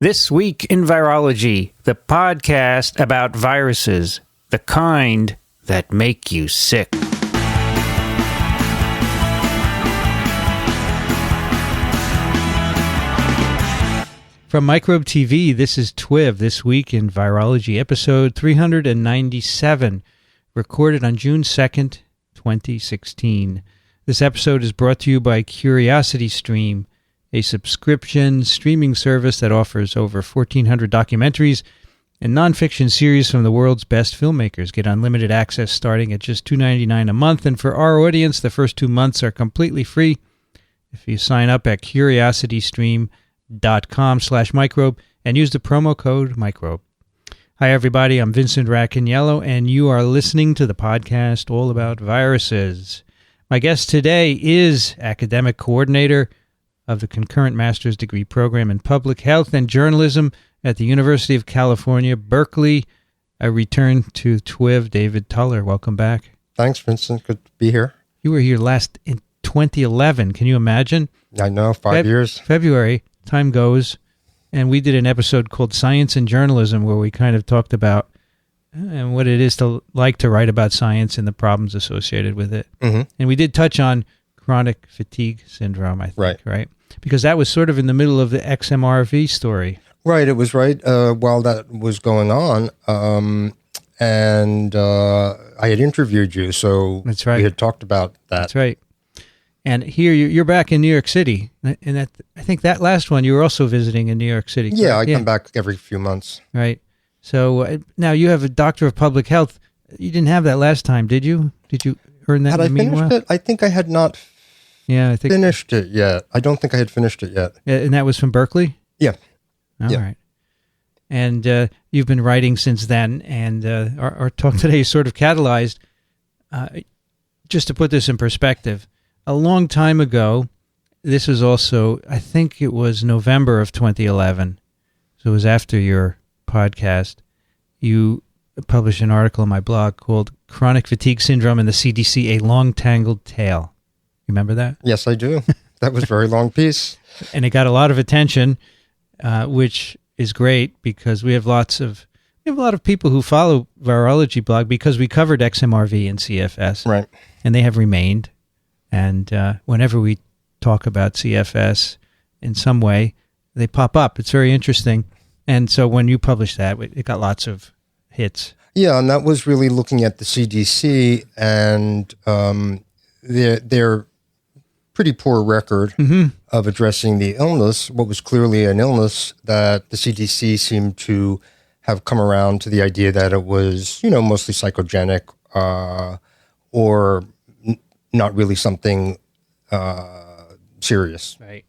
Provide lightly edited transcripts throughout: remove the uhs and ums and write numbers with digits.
This Week in Virology, the podcast about viruses, the kind that make you sick. From Microbe TV, this is TWiV, This Week in Virology, episode 397, recorded on June 2nd, 2016. This episode is brought to you by CuriosityStream, a subscription streaming service that offers over 1,400 documentaries and nonfiction series from the world's best filmmakers. Get unlimited access starting at just $2.99 a month, and for our audience, the first 2 months are completely free if you sign up at curiositystream.com/microbe and use the promo code microbe. Hi, everybody. I'm Vincent Racaniello, and you are listening to the podcast all about viruses. My guest today is academic coordinator of the concurrent master's degree program in public health and journalism at the University of California, Berkeley. A return to TWiV, David Tuller. Welcome back. Thanks, Vincent. Good to be here. You were here last in 2011. Can you imagine? I know, 5 years. February, time goes, and we did an episode called Science and Journalism where we kind of talked about what it is to like to write about science and the problems associated with it. Mm-hmm. And we did touch on chronic fatigue syndrome, I think, right? Because that was sort of in the middle of the XMRV story. Right, it was right while that was going on. And I had interviewed you, so that's right. We had talked about that. That's right. And here you're back in New York City. And I think that last one, you were also visiting in New York City. Correct? Yeah, I come back every few months. Right. So now you have a doctor of public health. You didn't have that last time, did you? Did you earn that in the meanwhile? Had I finished it? I think I had not finished it yet. I don't think I had finished it yet. And that was from Berkeley? Yeah. All right. And you've been writing since then, and our talk today is sort of catalyzed. Just to put this in perspective, a long time ago, this was also, I think it was November of 2011, so it was after your podcast, you published an article on my blog called Chronic Fatigue Syndrome and the CDC, A Long Tangled Tale. Remember that? Yes, I do. That was a very long piece. And it got a lot of attention, which is great because we have a lot of people who follow Virology blog because we covered XMRV and CFS. Right. And they have remained. And whenever we talk about CFS in some way, they pop up. It's very interesting. And so when you published that, it got lots of hits. Yeah, and that was really looking at the CDC and their pretty poor record of addressing the illness, what was clearly an illness that the CDC seemed to have come around to the idea that it was, mostly psychogenic or not really something serious. Right.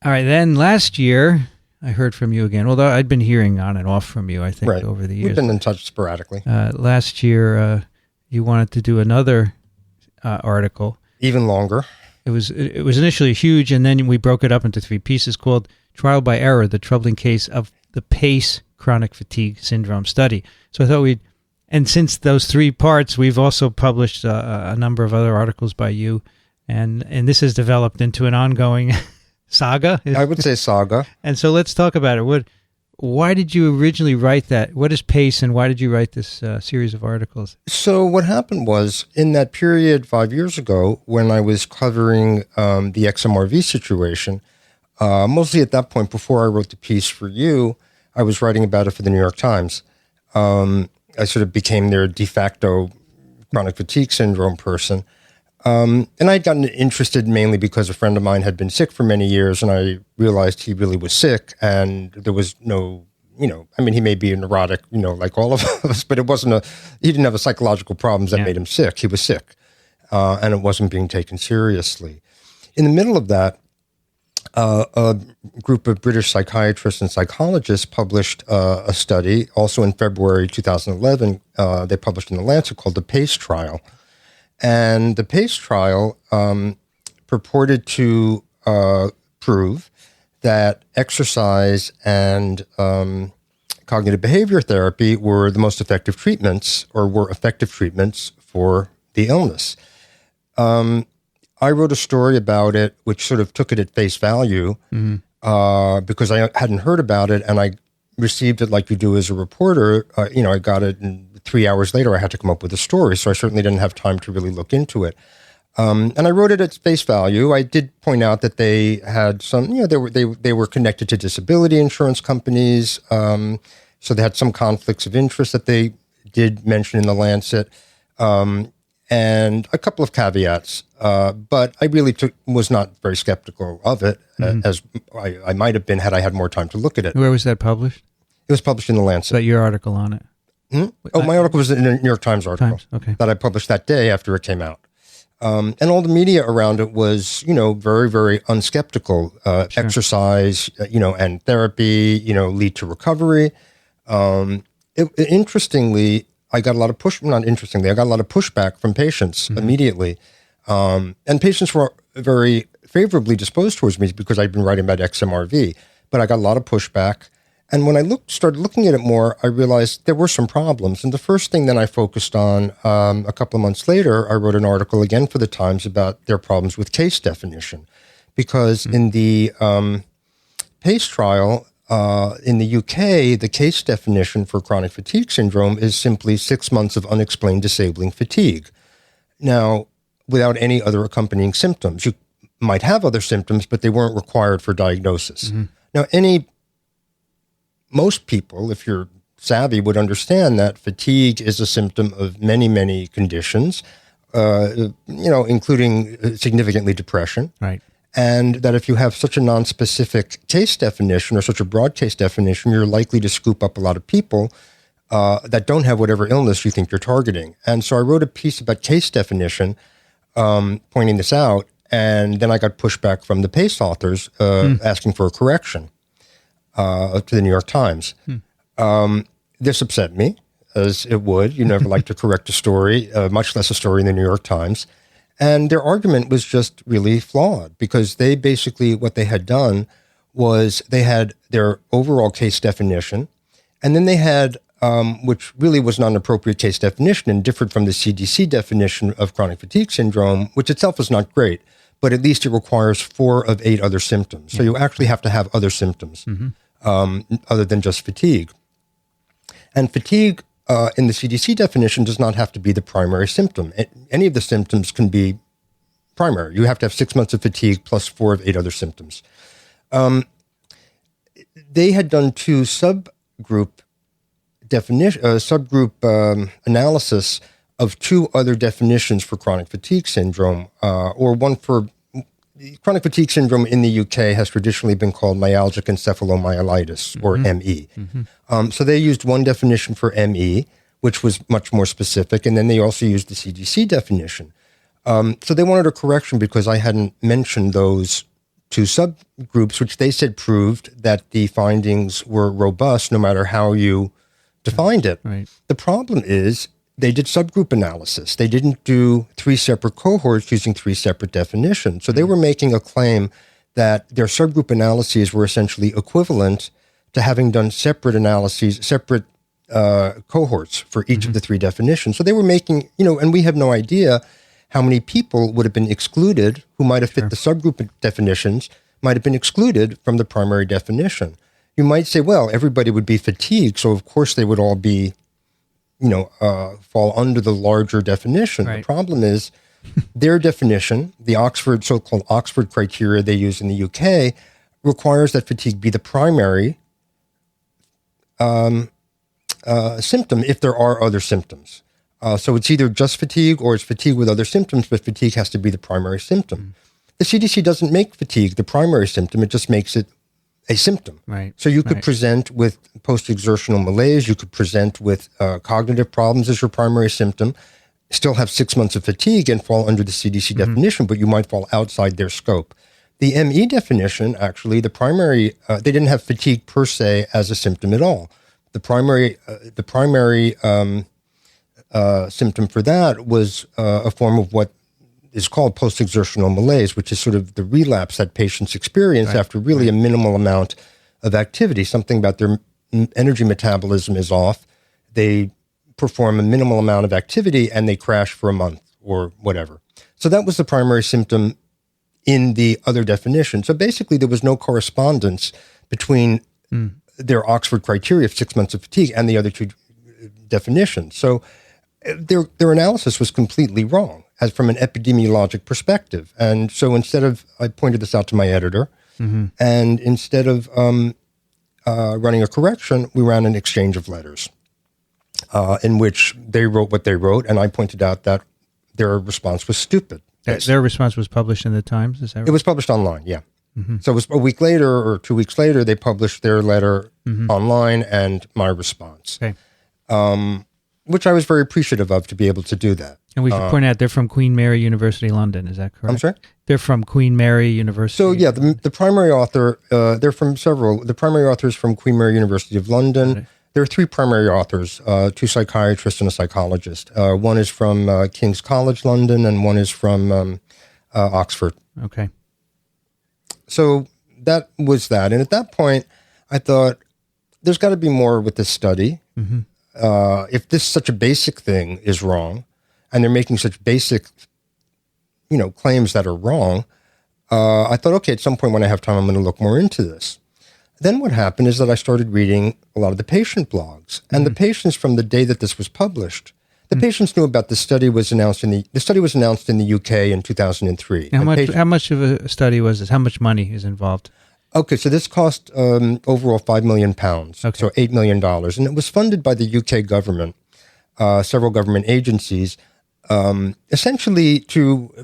All right, then last year, I heard from you again, although I'd been hearing on and off from you, I think, over the years. We've been in touch sporadically. Last year, you wanted to do another article. Even longer. It was initially huge, and then we broke it up into 3 pieces called Trial by Error, the Troubling Case of the PACE Chronic Fatigue Syndrome Study. So I thought and since those 3 parts, we've also published a number of other articles by you, and this has developed into an ongoing saga. I would say saga. And so let's talk about it. Why did you originally write that? What is PACE, and why did you write this series of articles? So what happened was, in that period 5 years ago, when I was covering the XMRV situation, mostly at that point, before I wrote the piece for you, I was writing about it for the New York Times. I sort of became their de facto chronic fatigue syndrome person. And I'd gotten interested mainly because a friend of mine had been sick for many years, and I realized he really was sick, and there was no, he may be a neurotic, like all of us, but he didn't have a psychological problems that made him sick. He was sick, and it wasn't being taken seriously. In the middle of that, a group of British psychiatrists and psychologists published a study, also in February 2011, they published in The Lancet, called the PACE Trial. And the PACE trial purported to prove that exercise and cognitive behavior therapy were the most effective treatments, or were effective treatments for the illness. I wrote a story about it, which sort of took it at face value. Mm-hmm. because I hadn't heard about it, and I received it like you do as a reporter. I got it, and 3 hours later I had to come up with a story, so I certainly didn't have time to really look into it. And I wrote it at face value. I did point out that they had some, they were connected to disability insurance companies, so they had some conflicts of interest that they did mention in the Lancet, and a couple of caveats. But I really was not very skeptical of it, as I might have been had I had more time to look at it. Where was that published? It was published in the Lancet. Is that your article on it? Oh, my article was in a New York Times article that I published that day after it came out. And all the media around it was, very, very unskeptical. Sure. Exercise, and therapy, lead to recovery. Interestingly, I got a lot of I got a lot of pushback from patients immediately. And patients were very favorably disposed towards me because I'd been writing about XMRV, but I got a lot of pushback. And when I started looking at it more, I realized there were some problems. And the first thing that I focused on a couple of months later, I wrote an article again for the Times about their problems with case definition. Because in the PACE trial in the UK, the case definition for chronic fatigue syndrome is simply 6 months of unexplained disabling fatigue. Now, without any other accompanying symptoms. You might have other symptoms, but they weren't required for diagnosis. Now, most people, if you're savvy, would understand that fatigue is a symptom of many, many conditions, including significantly depression. Right. And that if you have such a nonspecific case definition or such a broad case definition, you're likely to scoop up a lot of people that don't have whatever illness you think you're targeting. And so I wrote a piece about case definition, pointing this out, and then I got pushback from the PACE authors asking for a correction to the New York Times. This upset me, as it would. You never like to correct a story, much less a story in the New York Times. And their argument was just really flawed because they basically, what they had done was they had their overall case definition, and then they had, which really was not an appropriate case definition and differed from the CDC definition of chronic fatigue syndrome, which itself is not great, but at least it requires 4 of 8 other symptoms. So you actually have to have other symptoms other than just fatigue. And fatigue in the CDC definition does not have to be the primary symptom. Any of the symptoms can be primary. You have to have 6 months of fatigue plus 4 of 8 other symptoms. They had done 2 subgroup analysis of 2 other definitions for chronic fatigue syndrome, or one for chronic fatigue syndrome in the UK has traditionally been called myalgic encephalomyelitis, or ME. So they used one definition for ME, which was much more specific, and then they also used the CDC definition. So they wanted a correction because I hadn't mentioned those 2 subgroups, which they said proved that the findings were robust no matter how you defined it. Right. The problem is they did subgroup analysis. They didn't do 3 separate cohorts using 3 separate definitions. So they were making a claim that their subgroup analyses were essentially equivalent to having done separate analyses, separate cohorts for each of the 3 definitions. So they were making, and we have no idea how many people would have been excluded who might have fit the subgroup definitions, might have been excluded from the primary definition. You might say, well, everybody would be fatigued, so of course they would all be, fall under the larger definition. Right. The problem is their definition, the so-called Oxford criteria they use in the UK, requires that fatigue be the primary symptom if there are other symptoms. So it's either just fatigue or it's fatigue with other symptoms, but fatigue has to be the primary symptom. The CDC doesn't make fatigue the primary symptom. It just makes it a symptom. Right. So you could present with post-exertional malaise. You could present with cognitive problems as your primary symptom, still have 6 months of fatigue and fall under the CDC definition, but you might fall outside their scope. The ME definition, actually, the primary, they didn't have fatigue per se as a symptom at all. The primary symptom for that was a form of what is called post-exertional malaise, which is sort of the relapse that patients experience after really a minimal amount of activity. Something about their energy metabolism is off. They perform a minimal amount of activity and they crash for a month or whatever. So that was the primary symptom in the other definition. So basically, there was no correspondence between their Oxford criteria of 6 months of fatigue and the other two definitions. So their analysis was completely wrong as from an epidemiologic perspective. And so I pointed this out to my editor, and instead of running a correction, we ran an exchange of letters in which they wrote what they wrote, and I pointed out that their response was stupid. Their response was published in the Times, is that right? It was published online, yeah. So it was a week later or 2 weeks later, they published their letter online and my response, which I was very appreciative of to be able to do that. And we should point out they're from Queen Mary University, London. Is that correct? I'm sorry? They're from Queen Mary University. So yeah, the primary author, they're from several. The primary author is from Queen Mary University of London. There are three primary authors, two psychiatrists and a psychologist. One is from King's College London and one is from Oxford. Okay. So that was that. And at that point, I thought, there's got to be more with this study. If this such a basic thing is wrong, and they're making such basic, claims that are wrong, I thought, okay, at some point when I have time, I'm going to look more into this. Then what happened is that I started reading a lot of the patient blogs, and the patients from the day that this was published, the patients knew about the study was announced the study was announced in the UK in 2003. How much of a study was this? How much money is involved? Okay, so this cost overall £5 million, so $8 million. And it was funded by the UK government, several government agencies, essentially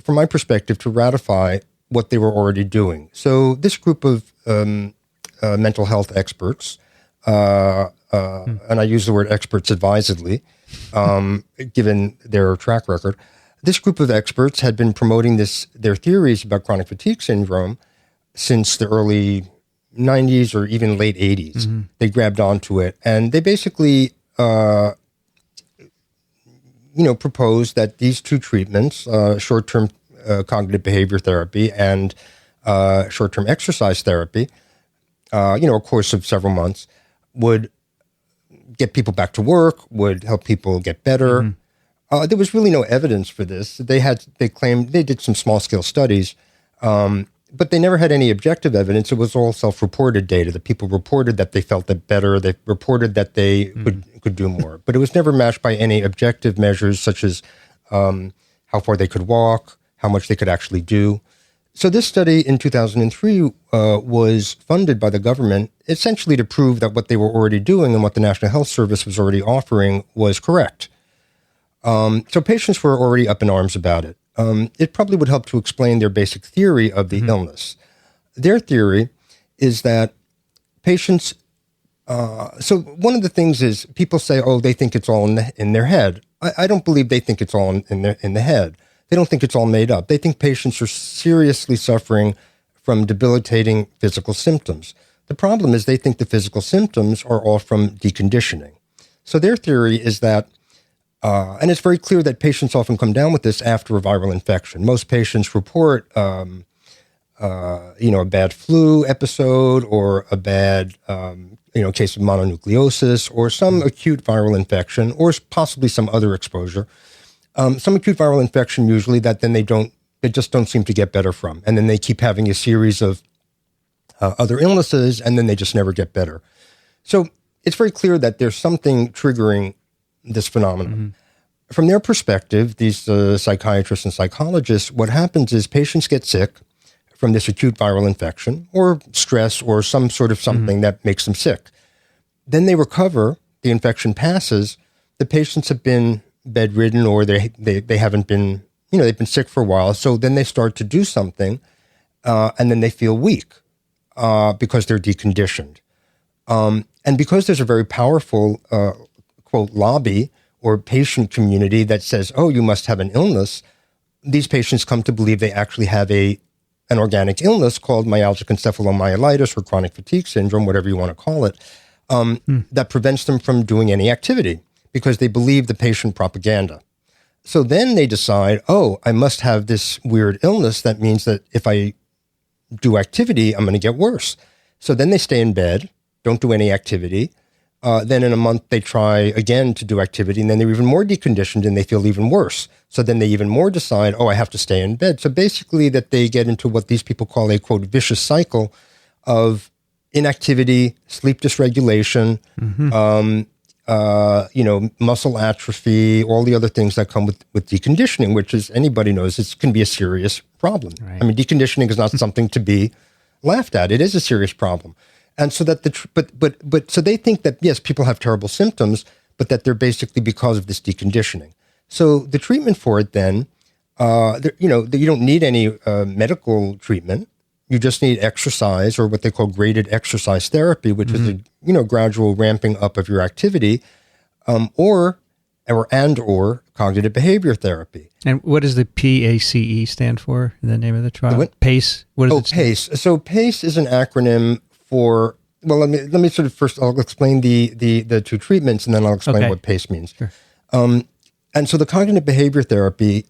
from my perspective, to ratify what they were already doing. So this group of mental health experts, and I use the word experts advisedly, given their track record, this group of experts had been promoting their theories about chronic fatigue syndrome since the early 90s or even late 80s. They grabbed onto it, and they basically proposed that these two treatments, short-term cognitive behavior therapy and short-term exercise therapy, a course of several months, would get people back to work, would help people get better. There was really no evidence for this. They claimed they did some small-scale studies, but they never had any objective evidence. It was all self-reported data. The people reported that they felt better. They reported that they could do more. But it was never matched by any objective measures such as how far they could walk, how much they could actually do. So this study in 2003 was funded by the government essentially to prove that what they were already doing and what the National Health Service was already offering was correct. So patients were already up in arms about it. It probably would help to explain their basic theory of the illness. Their theory is that patients, so one of the things is people say, they think it's all in their head. I don't believe they think it's all in the head. They don't think it's all made up. They think patients are seriously suffering from debilitating physical symptoms. The problem is they think the physical symptoms are all from deconditioning. So their theory is that, and it's very clear that patients often come down with this after a viral infection. Most patients report, a bad flu episode or a bad, case of mononucleosis or some acute viral infection or possibly some other exposure. Some acute viral infection usually that then they just don't seem to get better from. And then they keep having a series of other illnesses and then they just never get better. So it's very clear that there's something triggering this phenomenon. From their perspective, these psychiatrists and psychologists, what happens is patients get sick from this acute viral infection or stress or some sort of something that makes them sick. Then they recover, the infection passes, the patients have been bedridden or they haven't been, they've been sick for a while. So then they start to do something and then they feel weak because they're deconditioned. And because there's a very powerful, quote, lobby or patient community that says, you must have an illness, these patients come to believe they actually have an organic illness called myalgic encephalomyelitis or chronic fatigue syndrome, whatever you want to call it, that prevents them from doing any activity because they believe the patient propaganda. So then they decide, I must have this weird illness. That means that if I do activity, I'm going to get worse. So then they stay in bed, don't do any activity. Then in a month, they try again to do activity, and then they're even more deconditioned and they feel even worse. So then they even more decide, I have to stay in bed. So basically that they get into what these people call a, quote, vicious cycle of inactivity, sleep dysregulation, muscle atrophy, all the other things that come with deconditioning, which, as anybody knows, it can be a serious problem. Right. I mean, deconditioning is not something to be laughed at. It is a serious problem. And so that so they think that, yes, people have terrible symptoms, but that they're basically because of this deconditioning. So the treatment for it then, you don't need any medical treatment. You just need exercise, or what they call graded exercise therapy, which is a gradual ramping up of your activity, or cognitive behavior therapy. And what does the PACE stand for in the name of the trial? What? PACE. What is it? PACE. So PACE is an acronym for. Well, let me sort of first. I'll explain the two treatments, and then I'll explain what PACE means. Sure. And so the cognitive behavior therapy,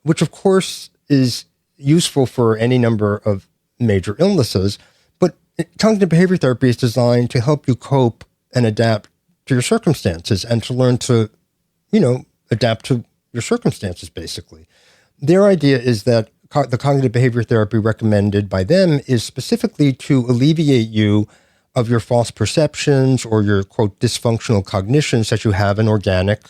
which of course is useful for any number of major illnesses, but cognitive behavior therapy is designed to help you cope and adapt to your circumstances and to learn to, adapt to your circumstances, basically. Their idea is that the cognitive behavior therapy recommended by them is specifically to alleviate you of your false perceptions or your, quote, dysfunctional cognitions that you have an organic,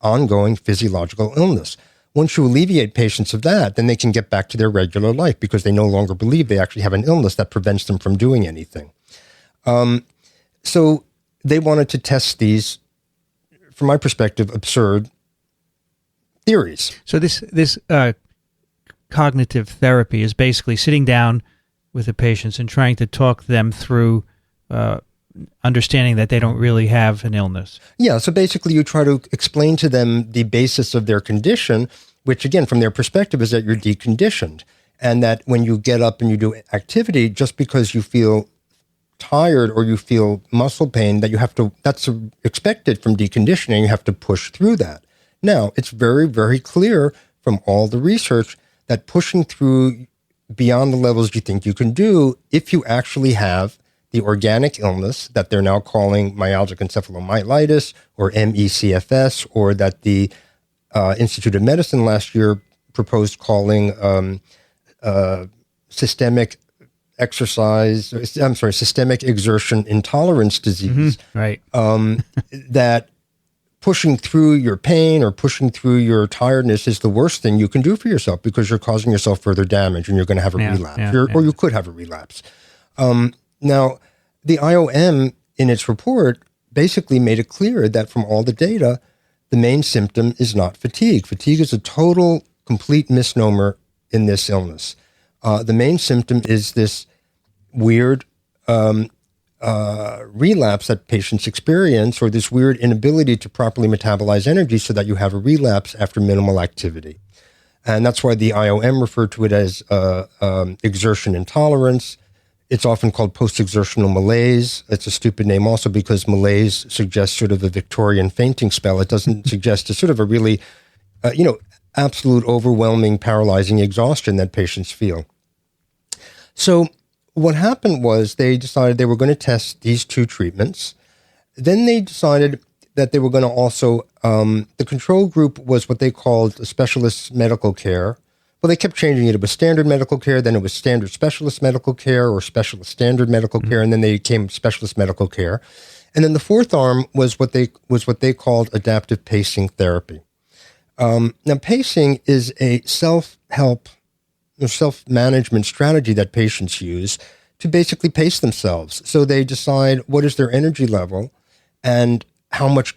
ongoing physiological illness. Once you alleviate patients of that, then they can get back to their regular life because they no longer believe they actually have an illness that prevents them from doing anything. So they wanted to test these, from my perspective, absurd theories. So this cognitive therapy is basically sitting down with the patients and trying to talk them through understanding that they don't really have an illness. Yeah, so basically you try to explain to them the basis of their condition, which again, from their perspective, is that you're deconditioned. And that when you get up and you do activity, just because you feel tired or you feel muscle pain, that's expected from deconditioning, you have to push through that. Now, it's very, very clear from all the research that pushing through beyond the levels you think you can do, if you actually have the organic illness that they're now calling myalgic encephalomyelitis or MECFS, or that the Institute of Medicine last year proposed calling systemic exertion intolerance disease. Right. That pushing through your pain or pushing through your tiredness is the worst thing you can do for yourself because you're causing yourself further damage and you're going to have a relapse, or you could have a relapse. Now, the IOM in its report basically made it clear that from all the data, the main symptom is not fatigue. Fatigue is a total, complete misnomer in this illness. The main symptom is this weird relapse that patients experience, or this weird inability to properly metabolize energy so that you have a relapse after minimal activity. And that's why the IOM referred to it as exertion intolerance. It's often called post-exertional malaise. It's a stupid name also because malaise suggests sort of a Victorian fainting spell. It doesn't suggest a sort of a really, absolute, overwhelming, paralyzing exhaustion that patients feel. So what happened was they decided they were going to test these two treatments. Then they decided that they were going to also, the control group was what they called specialist medical care. Well, they kept changing it. It was standard medical care, then it was standard specialist medical care, or specialist standard medical care, and then they became specialist medical care. And then the fourth arm was what they called adaptive pacing therapy. Now, pacing is a self-help, self-management strategy that patients use to basically pace themselves. So they decide what is their energy level and how much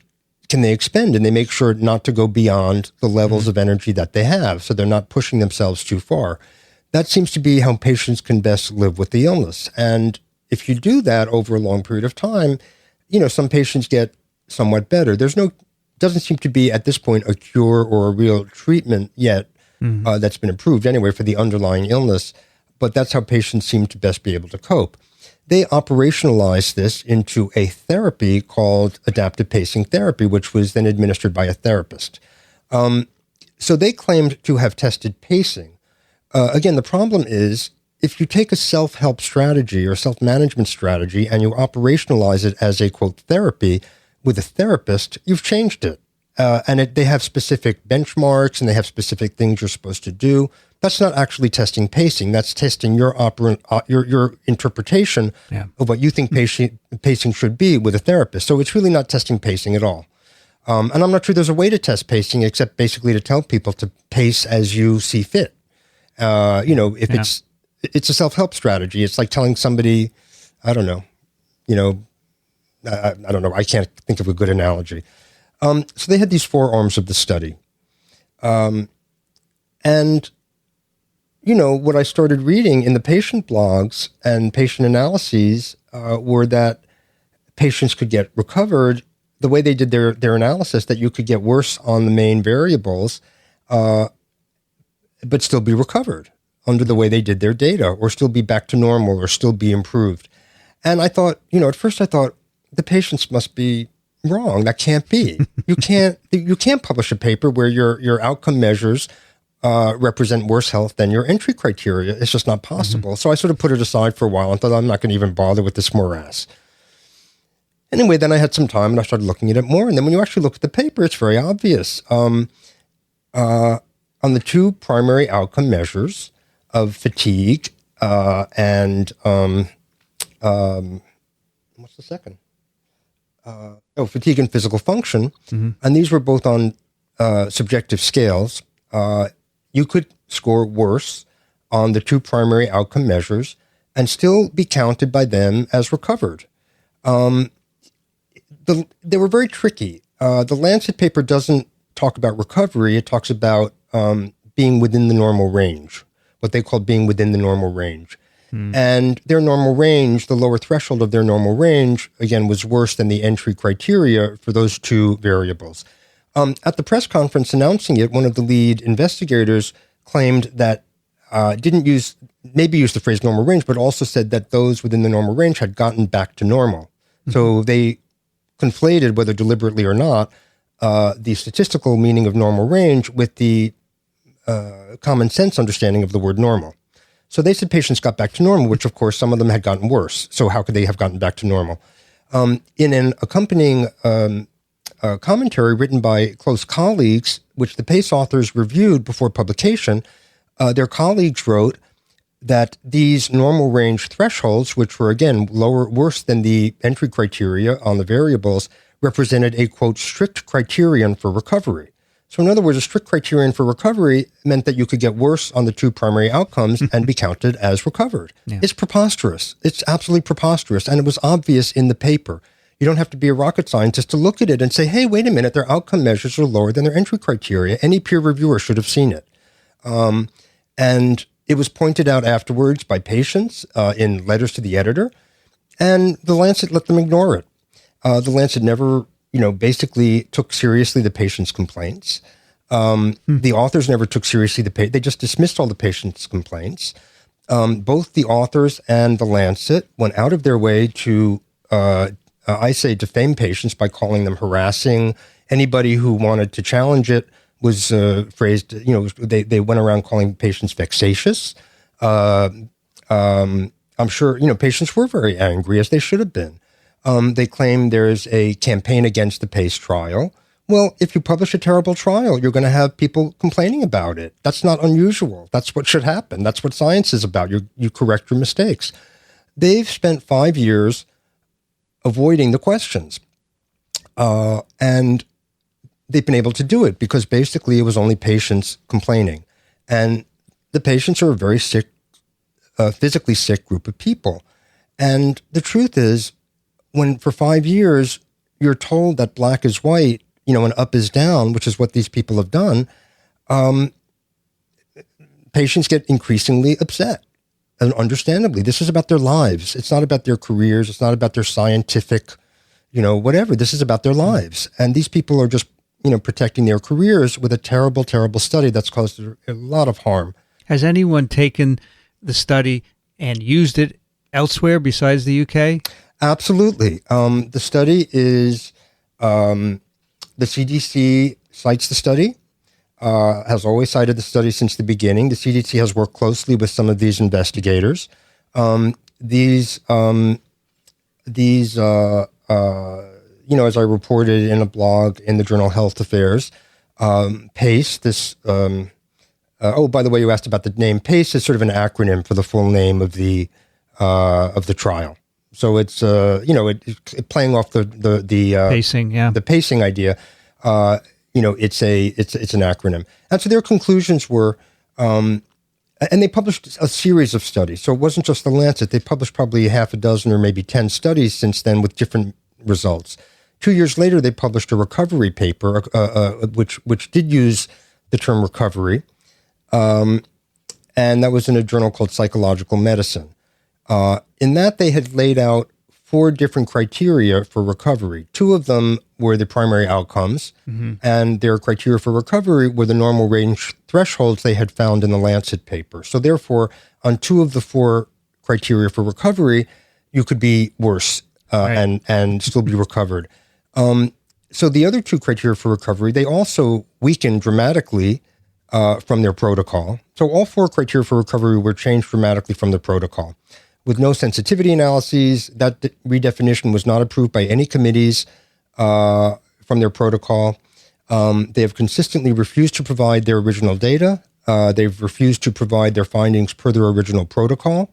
can they expend, and they make sure not to go beyond the levels of energy that they have, so they're not pushing themselves too far. That seems to be how patients can best live with the illness. And if you do that over a long period of time, some patients get somewhat better. Doesn't seem to be at this point a cure or a real treatment yet that's been approved anyway for the underlying illness, but that's how patients seem to best be able to cope. They operationalized this into a therapy called adaptive pacing therapy, which was then administered by a therapist. So they claimed to have tested pacing. Again, the problem is if you take a self-help strategy or self-management strategy and you operationalize it as a, quote, therapy with a therapist, you've changed it. And they have specific benchmarks and they have specific things you're supposed to do. That's not actually testing pacing. That's testing your interpretation of what you think pacing should be with a therapist. So it's really not testing pacing at all. And I'm not sure there's a way to test pacing except basically to tell people to pace as you see fit. If it's a self-help strategy. It's like telling somebody, I don't know, I don't know. I can't think of a good analogy. So they had these 4 arms of the study. What I started reading in the patient blogs and patient analyses were that patients could get recovered the way they did their analysis, that you could get worse on the main variables, but still be recovered under the way they did their data, or still be back to normal, or still be improved. And I thought, at first I thought the patients must be wrong. That can't be. You can't publish a paper where your outcome measures represent worse health than your entry criteria. It's just not possible. So I sort of put it aside for a while and thought, I'm not going to even bother with this morass. Anyway, then I had some time and I started looking at it more. And then when you actually look at the paper, it's very obvious. On the 2 primary outcome measures of fatigue and what's the second? Fatigue and physical function. And these were both on subjective scales. You could score worse on the 2 primary outcome measures and still be counted by them as recovered. They were very tricky. The Lancet paper doesn't talk about recovery. It talks about being within the normal range, what they call being within the normal range. And their normal range, the lower threshold of their normal range, again, was worse than the entry criteria for those 2 variables. At the press conference announcing it, one of the lead investigators claimed that didn't use the phrase normal range, but also said that those within the normal range had gotten back to normal. So they conflated, whether deliberately or not, the statistical meaning of normal range with the common sense understanding of the word normal. So they said patients got back to normal, which of course some of them had gotten worse. So how could they have gotten back to normal? In an accompanying commentary written by close colleagues, which the PACE authors reviewed before publication, their colleagues wrote that these normal range thresholds, which were again worse than the entry criteria on the variables, represented a, quote, strict criterion for recovery. So in other words, a strict criterion for recovery meant that you could get worse on the 2 primary outcomes and be counted as recovered. Yeah. It's preposterous. It's absolutely preposterous. And it was obvious in the paper. You don't have to be a rocket scientist to look at it and say, hey, wait a minute, their outcome measures are lower than their entry criteria. Any peer reviewer should have seen it. And it was pointed out afterwards by patients in letters to the editor, and the Lancet let them ignore it. The Lancet never, basically took seriously the patient's complaints. The authors never took seriously they just dismissed all the patient's complaints. Both the authors and the Lancet went out of their way to, defame patients by calling them harassing. Anybody who wanted to challenge it was phrased, they went around calling patients vexatious. I'm sure, patients were very angry, as they should have been. They claim there's a campaign against the PACE trial. Well, if you publish a terrible trial, you're going to have people complaining about it. That's not unusual. That's what should happen. That's what science is about. You correct your mistakes. They've spent 5 years avoiding the questions. And they've been able to do it because basically it was only patients complaining. And the patients are a very sick, physically sick group of people. And the truth is, when for 5 years you're told that black is white, and up is down, which is what these people have done, patients get increasingly upset. And understandably, this is about their lives. It's not about their careers. It's not about their scientific, whatever. This is about their lives. And these people are just, protecting their careers with a terrible, terrible study that's caused a lot of harm. Has anyone taken the study and used it elsewhere besides the UK? Absolutely. The study is, the CDC cites the study. has always cited the study since the beginning. The CDC has worked closely with some of these investigators. These, as I reported in a blog in the journal Health Affairs, PACE, this, by the way, you asked about the name. PACE is sort of an acronym for the full name of the trial. So it's, playing off the pacing, the pacing idea. It's an acronym. And so their conclusions were, and they published a series of studies. So it wasn't just the Lancet. They published probably half a dozen or maybe 10 studies since then with different results. 2 years later, they published a recovery paper, which did use the term recovery. And that was in a journal called Psychological Medicine. In that, they had laid out 4 different criteria for recovery. 2 of them were the primary outcomes, and their criteria for recovery were the normal range thresholds they had found in the Lancet paper. So therefore, on 2 of the 4 criteria for recovery, you could be worse and still be recovered. So the other 2 criteria for recovery, they also weakened dramatically from their protocol. So all 4 criteria for recovery were changed dramatically from the protocol. With no sensitivity analyses, that redefinition was not approved by any committees from their protocol. They have consistently refused to provide their original data. They've refused to provide their findings per their original protocol.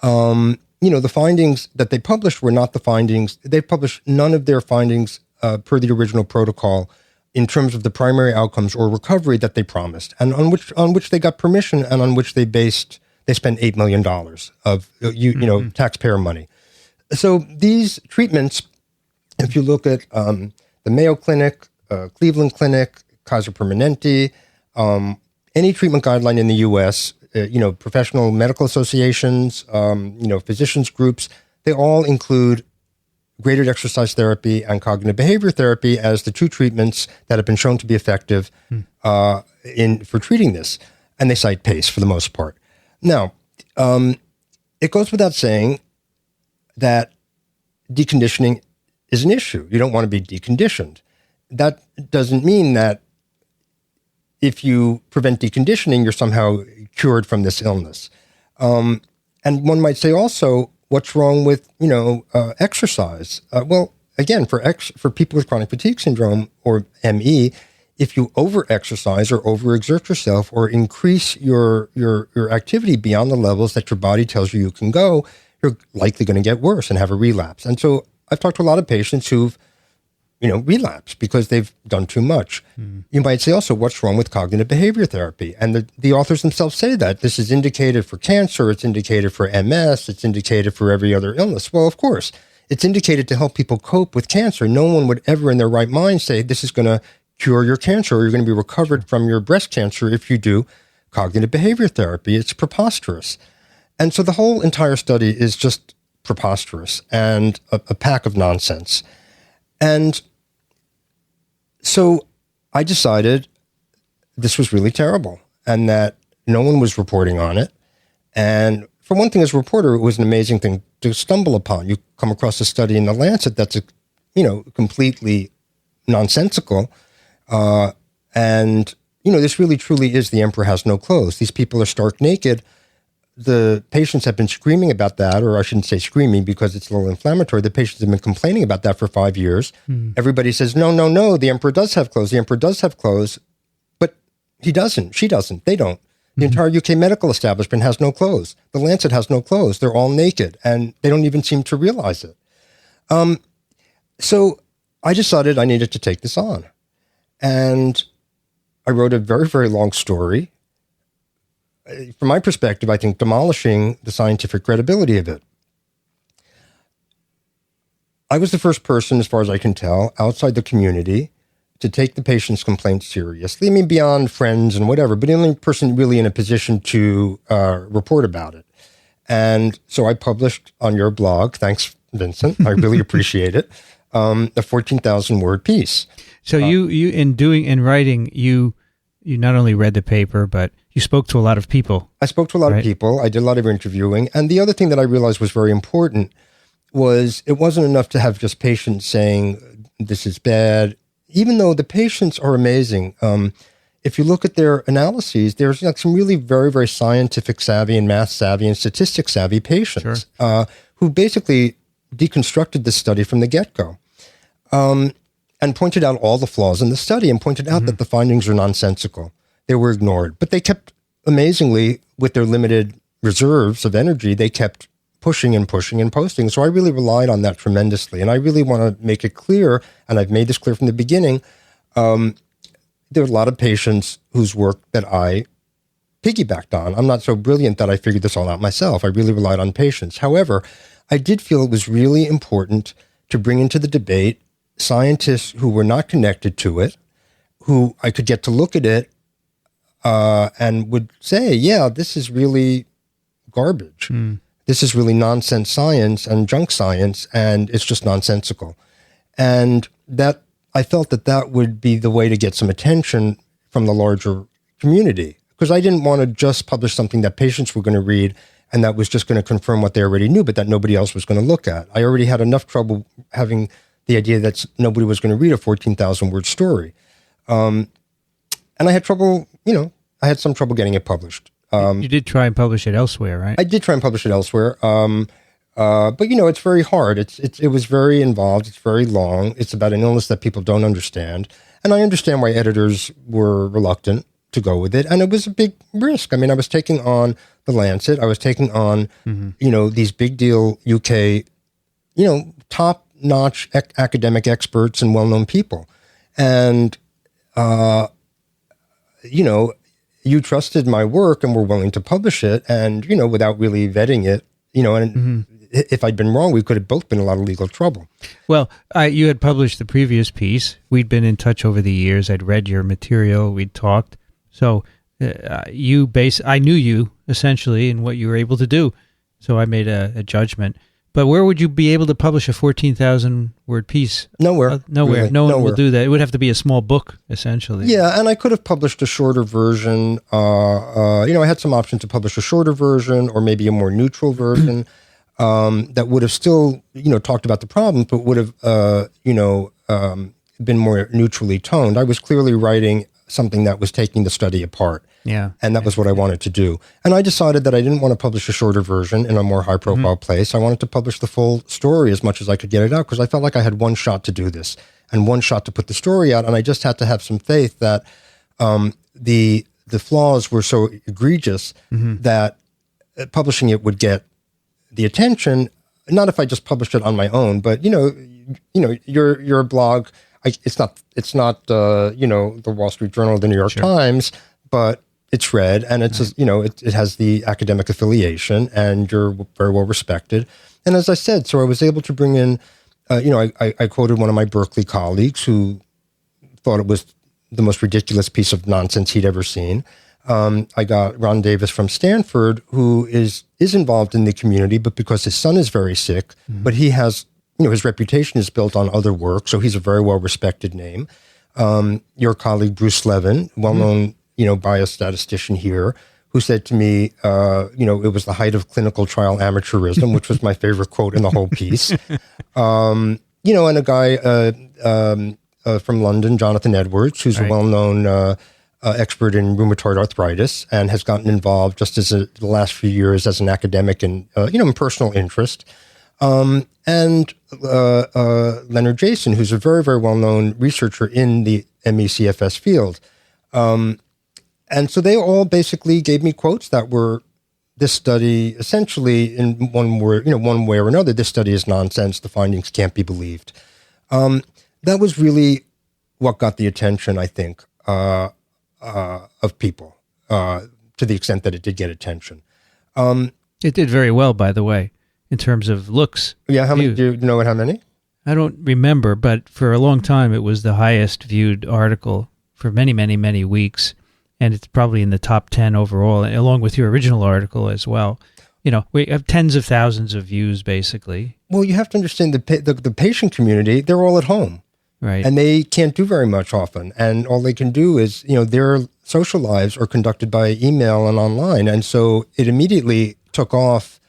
The findings that they published were not the findings. They published none of their findings per the original protocol in terms of the primary outcomes or recovery that they promised, and on which they got permission and on which they spent $8 million of taxpayer money. So these treatments, if you look at the Mayo Clinic, Cleveland Clinic, Kaiser Permanente, any treatment guideline in the U.S., professional medical associations, physicians groups, they all include graded exercise therapy and cognitive behavior therapy as the 2 treatments that have been shown to be effective for treating this. And they cite PACE for the most part. Now, it goes without saying that deconditioning is an issue. You don't want to be deconditioned. That doesn't mean that if you prevent deconditioning, you're somehow cured from this illness. And one might say also, what's wrong with, exercise? Well, again, for people with chronic fatigue syndrome or ME, if you over-exercise or over-exert yourself or increase your activity beyond the levels that your body tells you can go, you're likely going to get worse and have a relapse. And so I've talked to a lot of patients who've, relapsed because they've done too much. You might say also, what's wrong with cognitive behavior therapy? And the authors themselves say that this is indicated for cancer, it's indicated for MS, it's indicated for every other illness. Well, of course, it's indicated to help people cope with cancer. No one would ever in their right mind say this is going to cure your cancer or you're going to be recovered from your breast cancer if you do cognitive behavior therapy. It's preposterous. And so the whole entire study is just preposterous and a pack of nonsense. And so I decided this was really terrible and that no one was reporting on it. And for one thing, as a reporter, it was an amazing thing to stumble upon. You come across a study in the Lancet that's, completely nonsensical. This really truly is the emperor has no clothes. These people are stark naked. The patients have been screaming about that, or I shouldn't say screaming because it's a little inflammatory. The patients have been complaining about that for 5 years. Everybody says, no, the emperor does have clothes. The emperor does have clothes, but he doesn't. She doesn't. They don't. The entire UK medical establishment has no clothes. The Lancet has no clothes. They're all naked, and they don't even seem to realize it. So I decided I needed to take this on. And I wrote a very, very long story. From my perspective, I think demolishing the scientific credibility of it. I was the first person, as far as I can tell, outside the community to take the patient's complaints seriously. I mean, beyond friends and whatever, but the only person really in a position to report about it. And so I published on your blog, thanks, Vincent, I really appreciate it, a 14,000-word piece. So you in writing, you not only read the paper, but you spoke to a lot of people. I spoke to a lot of people. I did a lot of interviewing. And the other thing that I realized was very important was it wasn't enough to have just patients saying, this is bad. Even though the patients are amazing, if you look at their analyses, there's like some really very, very scientific savvy and math savvy and statistics savvy patients who basically deconstructed this study from the get-go and pointed out all the flaws in the study and pointed out that the findings are nonsensical. They were ignored. But they kept, amazingly, with their limited reserves of energy, they kept pushing and pushing and posting. So I really relied on that tremendously. And I really want to make it clear, and I've made this clear from the beginning, there are a lot of patients whose work that I piggybacked on. I'm not so brilliant that I figured this all out myself. I really relied on patients. However, I did feel it was really important to bring into the debate scientists who were not connected to it, who I could get to look at it and would say, yeah, this is really garbage. This is really nonsense science and junk science, and it's just nonsensical. And that I felt that would be the way to get some attention from the larger community, because I didn't want to just publish something that patients were going to read and that was just going to confirm what they already knew, but that nobody else was going to look at. I already had enough trouble having the idea that nobody was going to read a 14,000-word story. And I had trouble, I had some trouble getting it published. You did try and publish it elsewhere, right? I did try and publish it elsewhere. But, it's very hard. It was very involved. It's very long. It's about an illness that people don't understand. And I understand why editors were reluctant to go with it. And it was a big risk. I mean, I was taking on The Lancet. I was taking on, these big deal UK, top-notch academic experts and well-known people. And, you trusted my work and were willing to publish it and, without really vetting it, and if I'd been wrong, we could have both been in a lot of legal trouble. Well, you had published the previous piece. We'd been in touch over the years. I'd read your material. We'd talked. So I knew you essentially and what you were able to do. So I made a judgment. But where would you be able to publish a 14,000-word piece? Nowhere. Nowhere. Really. No one will do that. It would have to be a small book, essentially. Yeah, and I could have published a shorter version. I had some options to publish a shorter version or maybe a more neutral version that would have still, talked about the problems, but would have, been more neutrally toned. I was clearly writing something that was taking the study apart. Yeah. And that was what I wanted to do. And I decided that I didn't want to publish a shorter version in a more high-profile place. I wanted to publish the full story as much as I could get it out because I felt like I had one shot to do this and one shot to put the story out. And I just had to have some faith that the flaws were so egregious that publishing it would get the attention. Not if I just published it on my own, but your blog. It's not the Wall Street Journal, the New York Times, but it's read and it's it has the academic affiliation and you're very well respected. And as I said, so I was able to bring in, I quoted one of my Berkeley colleagues who thought it was the most ridiculous piece of nonsense he'd ever seen. I got Ron Davis from Stanford, who is involved in the community, but because his son is very sick, but he has, his reputation is built on other work, so he's a very well-respected name. Your colleague, Bruce Levin, well-known, biostatistician here, who said to me, it was the height of clinical trial amateurism, which was my favorite quote in the whole piece. And a guy from London, Jonathan Edwards, who's a well-known expert in rheumatoid arthritis and has gotten involved just as the last few years as an academic and, in personal interest. And Leonard Jason, who's a very, very well-known researcher in the ME/CFS field. And so they all basically gave me quotes that were, this study essentially in one word, one way or another, this study is nonsense. The findings can't be believed. That was really what got the attention, I think, of people, to the extent that it did get attention. It did very well, by the way, in terms of looks. Yeah, how many? Do you know how many? I don't remember, but for a long time it was the highest viewed article for many, many, many weeks. And it's probably in the top 10 overall, along with your original article as well. We have tens of thousands of views, basically. Well, you have to understand the patient community, they're all at home. Right. And they can't do very much often. And all they can do is, their social lives are conducted by email and online. And so it immediately took off.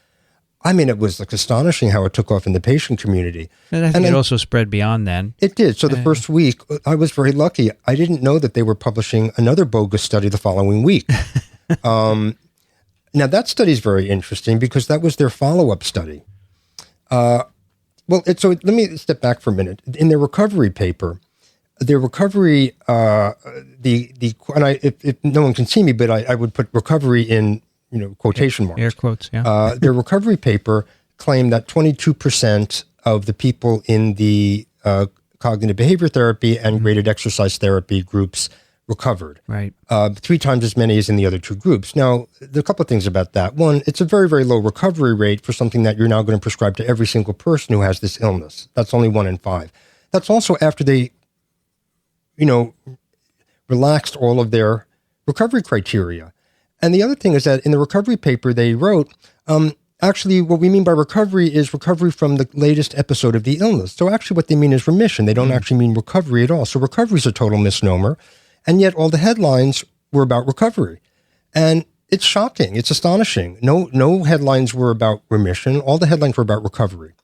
I mean, it was like astonishing how it took off in the patient community. And I think it also spread beyond then. It did. So the first week, I was very lucky. I didn't know that they were publishing another bogus study the following week. Now, that study is very interesting because that was their follow-up study. So let me step back for a minute. In their recovery paper, their recovery, if no one can see me, but I would put recovery in quotation marks. Air quotes, yeah. Their recovery paper claimed that 22% of the people in the cognitive behavior therapy and graded exercise therapy groups recovered. Right. 3 times as many as in the other 2 groups. Now, there are a couple of things about that. One, it's a very, very low recovery rate for something that you're now going to prescribe to every single person who has this illness. That's only 1 in 5. That's also after they, relaxed all of their recovery criteria. And the other thing is that in the recovery paper they wrote, actually what we mean by recovery is recovery from the latest episode of the illness. So actually what they mean is remission. They don't actually mean recovery at all. So recovery is a total misnomer. And yet all the headlines were about recovery. And it's shocking. It's astonishing. No headlines were about remission. All the headlines were about recovery.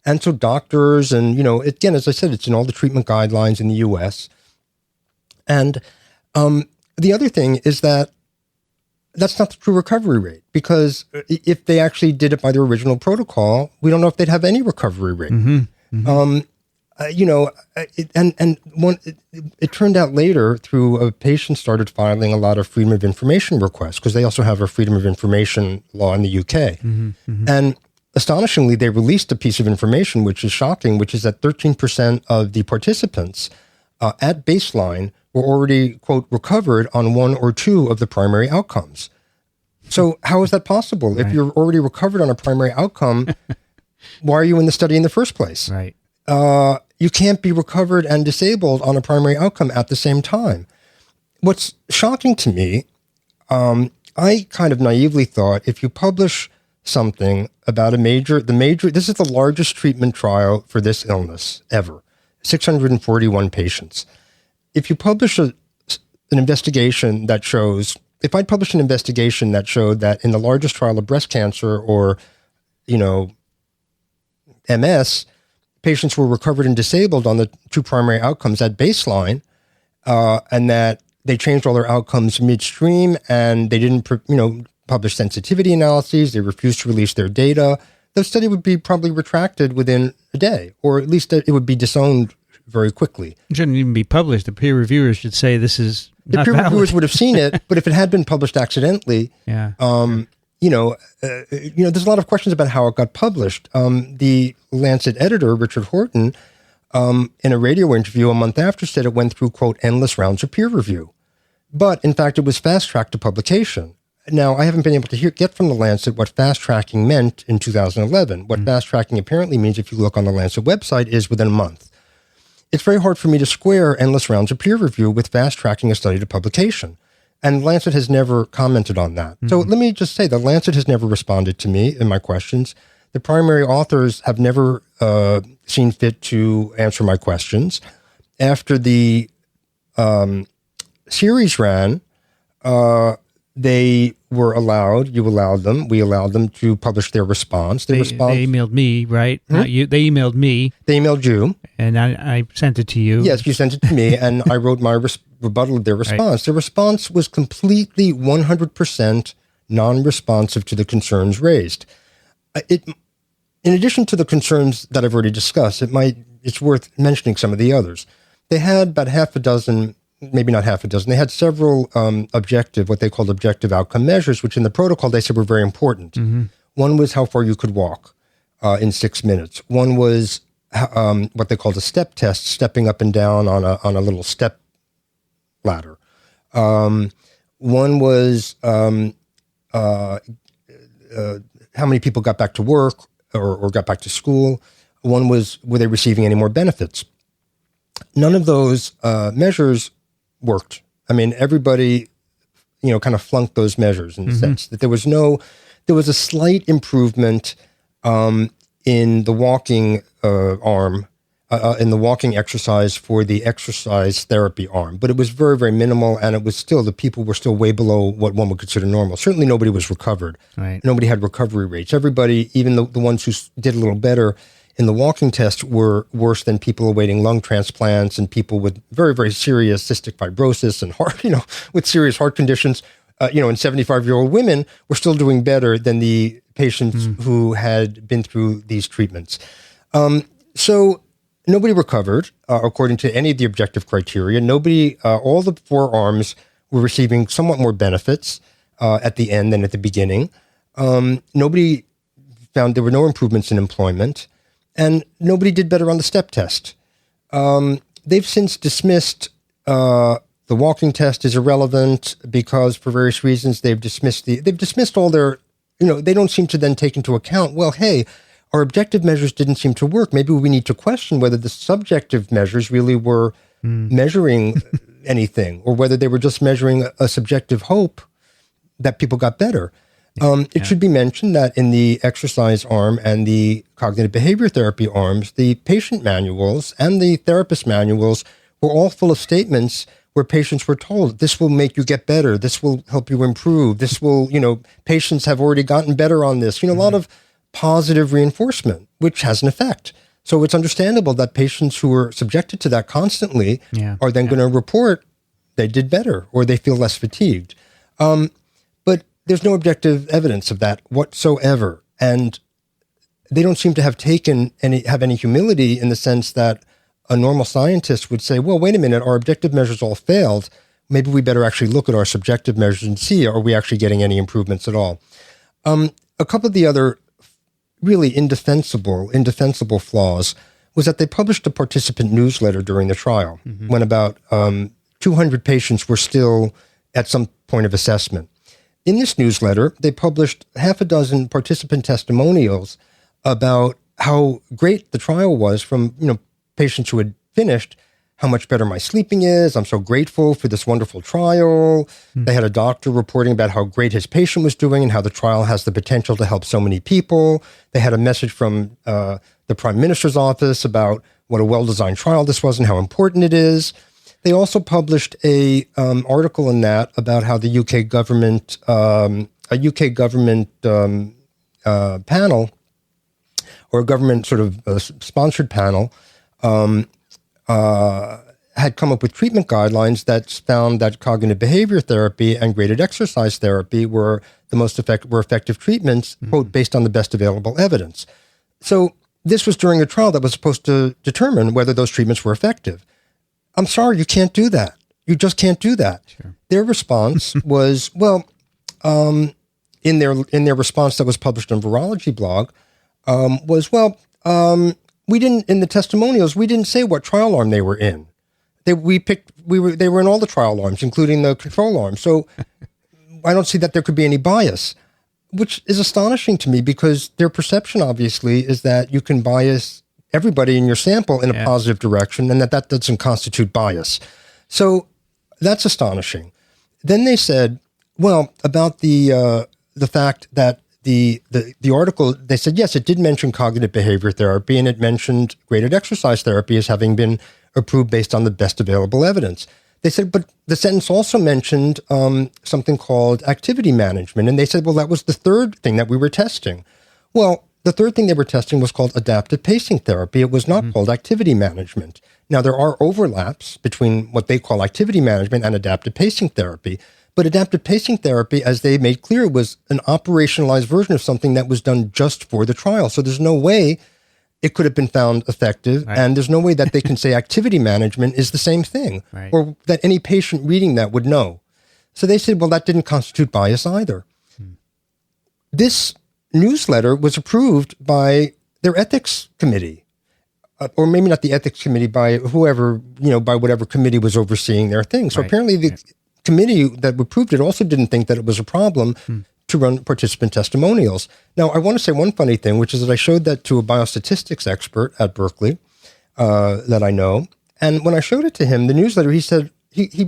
And so doctors and, again, as I said, it's in all the treatment guidelines in the U.S. And the other thing is that that's not the true recovery rate, because if they actually did it by their original protocol, we don't know if they'd have any recovery rate. It turned out later through a patient started filing a lot of freedom of information requests, because they also have a freedom of information law in the UK. And astonishingly, they released a piece of information, which is shocking, which is that 13% of the participants at baseline were already, quote, recovered on 1 or 2 of the primary outcomes. So how is that possible? Right. If you're already recovered on a primary outcome, why are you in the study in the first place? Right. You can't be recovered and disabled on a primary outcome at the same time. What's shocking to me, I kind of naively thought if you publish something about this is the largest treatment trial for this illness ever, 641 patients. If you publish an investigation that shows, if I'd published an investigation that showed that in the largest trial of breast cancer or, MS, patients were recovered and disabled on the 2 primary outcomes at baseline, and that they changed all their outcomes midstream, and they didn't, publish sensitivity analyses, they refused to release their data, the study would be probably retracted within a day, or at least it would be disowned very quickly. It shouldn't even be published. The peer reviewers should say this is not the peer valid. reviewers would have seen it, but if it had been published accidentally, there's a lot of questions about how it got published. The Lancet editor, Richard Horton, in a radio interview a month after, said it went through, quote, endless rounds of peer review. But in fact, it was fast-tracked to publication. Now, I haven't been able to get from the Lancet what fast-tracking meant in 2011. What fast-tracking apparently means, if you look on the Lancet website, is within a month. It's very hard for me to square endless rounds of peer review with fast-tracking a study to publication. And Lancet has never commented on that. So let me just say, the Lancet has never responded to me in my questions. The primary authors have never seen fit to answer my questions. After the series ran, they were allowed, we allowed them to publish their response. They emailed me, right? Not you. They emailed me. They emailed you. And I sent it to you. Yes, you sent it to me, and I wrote my rebuttal of their response. Right. Their response was completely 100% non-responsive to the concerns raised. In addition to the concerns that I've already discussed, it's worth mentioning some of the others. They had about half a dozen, maybe not half a dozen, they had several what they called objective outcome measures, which in the protocol they said were very important. One was how far you could walk in 6 minutes. One was what they called a step test, stepping up and down on a little step ladder. One was how many people got back to work or got back to school. One was, were they receiving any more benefits? None of those measures worked. I mean, everybody, kind of flunked those measures in the sense that there was a slight improvement in the walking arm in the walking exercise for the exercise therapy arm, but it was very, very minimal, and it was still, the people were still way below what one would consider normal. Certainly nobody was recovered. Right. Nobody had recovery rates. Everybody, even the ones who did a little better in the walking test, were worse than people awaiting lung transplants and people with very, very serious cystic fibrosis and heart, with serious heart conditions. And 75-year-old women were still doing better than the patients who had been through these treatments. So nobody recovered, according to any of the objective criteria. Nobody, all the 4 arms were receiving somewhat more benefits at the end than at the beginning. Nobody found there were no improvements in employment, and nobody did better on the step test. They've since dismissed the walking test as irrelevant because, for various reasons, they've dismissed all their, they don't seem to then take into account, well, hey, our objective measures didn't seem to work. Maybe we need to question whether the subjective measures really were measuring anything, or whether they were just measuring a subjective hope that people got better. It should be mentioned that in the exercise arm and the cognitive behavior therapy arms, the patient manuals and the therapist manuals were all full of statements where patients were told, this will make you get better, this will help you improve, this will, patients have already gotten better on this. A lot of positive reinforcement, which has an effect. So it's understandable that patients who are subjected to that constantly are then going to report they did better or they feel less fatigued. But there's no objective evidence of that whatsoever. And they don't seem to have any humility in the sense that a normal scientist would say, well, wait a minute, our objective measures all failed. Maybe we better actually look at our subjective measures and see, are we actually getting any improvements at all? A couple of the other really indefensible flaws was that they published a participant newsletter during the trial when about 200 patients were still at some point of assessment. In this newsletter, they published 6 participant testimonials about how great the trial was from patients who had finished, how much better my sleeping is. I'm so grateful for this wonderful trial. They had a doctor reporting about how great his patient was doing and how the trial has the potential to help so many people. They had a message from the Prime Minister's office about what a well-designed trial this was and how important it is. They also published a article in that about how the UK government, panel, or a government sort of sponsored panel, had come up with treatment guidelines that found that cognitive behavior therapy and graded exercise therapy were the most effective treatments, quote, based on the best available evidence. So this was during a trial that was supposed to determine whether those treatments were effective. I'm sorry, you can't do that. You just can't do that. Sure. Their response was, well, in their response that was published on Virology blog, we didn't, in the testimonials, we didn't say what trial arm they were in. They were in all the trial arms, including the control arm. So I don't see that there could be any bias, which is astonishing to me because their perception, obviously, is that you can bias everybody in your sample in a positive direction and that doesn't constitute bias. So that's astonishing. Then they said, well, about the fact that the article, they said, yes, it did mention cognitive behavior therapy and it mentioned graded exercise therapy as having been approved based on the best available evidence. They said, but the sentence also mentioned something called activity management. And they said, well, that was the third thing that we were testing. Well, the third thing they were testing was called adaptive pacing therapy. It was not called activity management. Now, there are overlaps between what they call activity management and adaptive pacing therapy. But adaptive pacing therapy, as they made clear, was an operationalized version of something that was done just for the trial. So there's no way it could have been found effective. Right. And there's no way that they can say activity management is the same thing, or that any patient reading that would know. So they said, well, that didn't constitute bias either. This newsletter was approved by their ethics committee, or maybe not the ethics committee, by whoever, by whatever committee was overseeing their thing. So apparently the committee that approved it also didn't think that it was a problem to run participant testimonials. Now, I want to say one funny thing, which is that I showed that to a biostatistics expert at Berkeley that I know. And when I showed it to him, the newsletter, he said, he